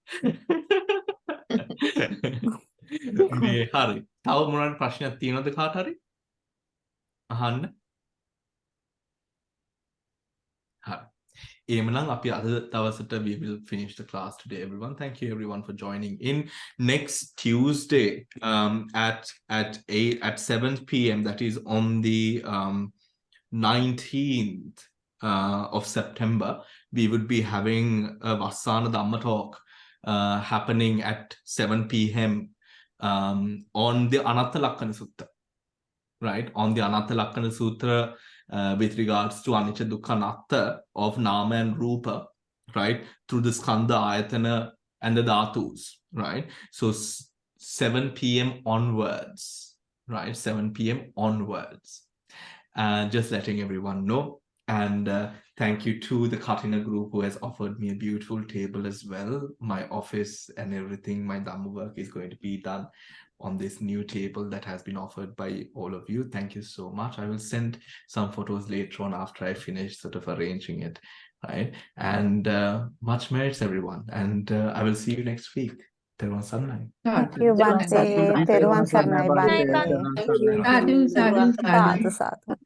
මේ හරි. තව මොනවාරි ප්‍රශ්නයක් තියෙනවද කාට හරි? අහන්න. හරි. එහෙමනම් අපි අද දවසට we will finish the class today everyone. Thank you everyone for joining in. Next Tuesday at 7 p.m. that is on the 19th of September we would be having a Vassana Dhamma talk happening at 7 p.m. On the Anatta Lakkana Sutta. Right? On the Anatta Lakkana Sutra with regards to Anicca Dukkha Anatta of Nama and Rupa, right? Through the Skandha, Ayatana and the Dhatus, right? So 7 p.m. onwards, right? 7 p.m. onwards. Just letting everyone know. And thank you to the Katina group who has offered me a beautiful table as well. My office and everything, my Dhamma work is going to be done on this new table that has been offered by all of you. Thank you so much. I will send some photos later on after I finish sort of arranging it, right? And much merits everyone. And I will see you next week. Teruvan Saranai. Thank you, Bhante. Teruvan Saranai, Bhante. Sadhu.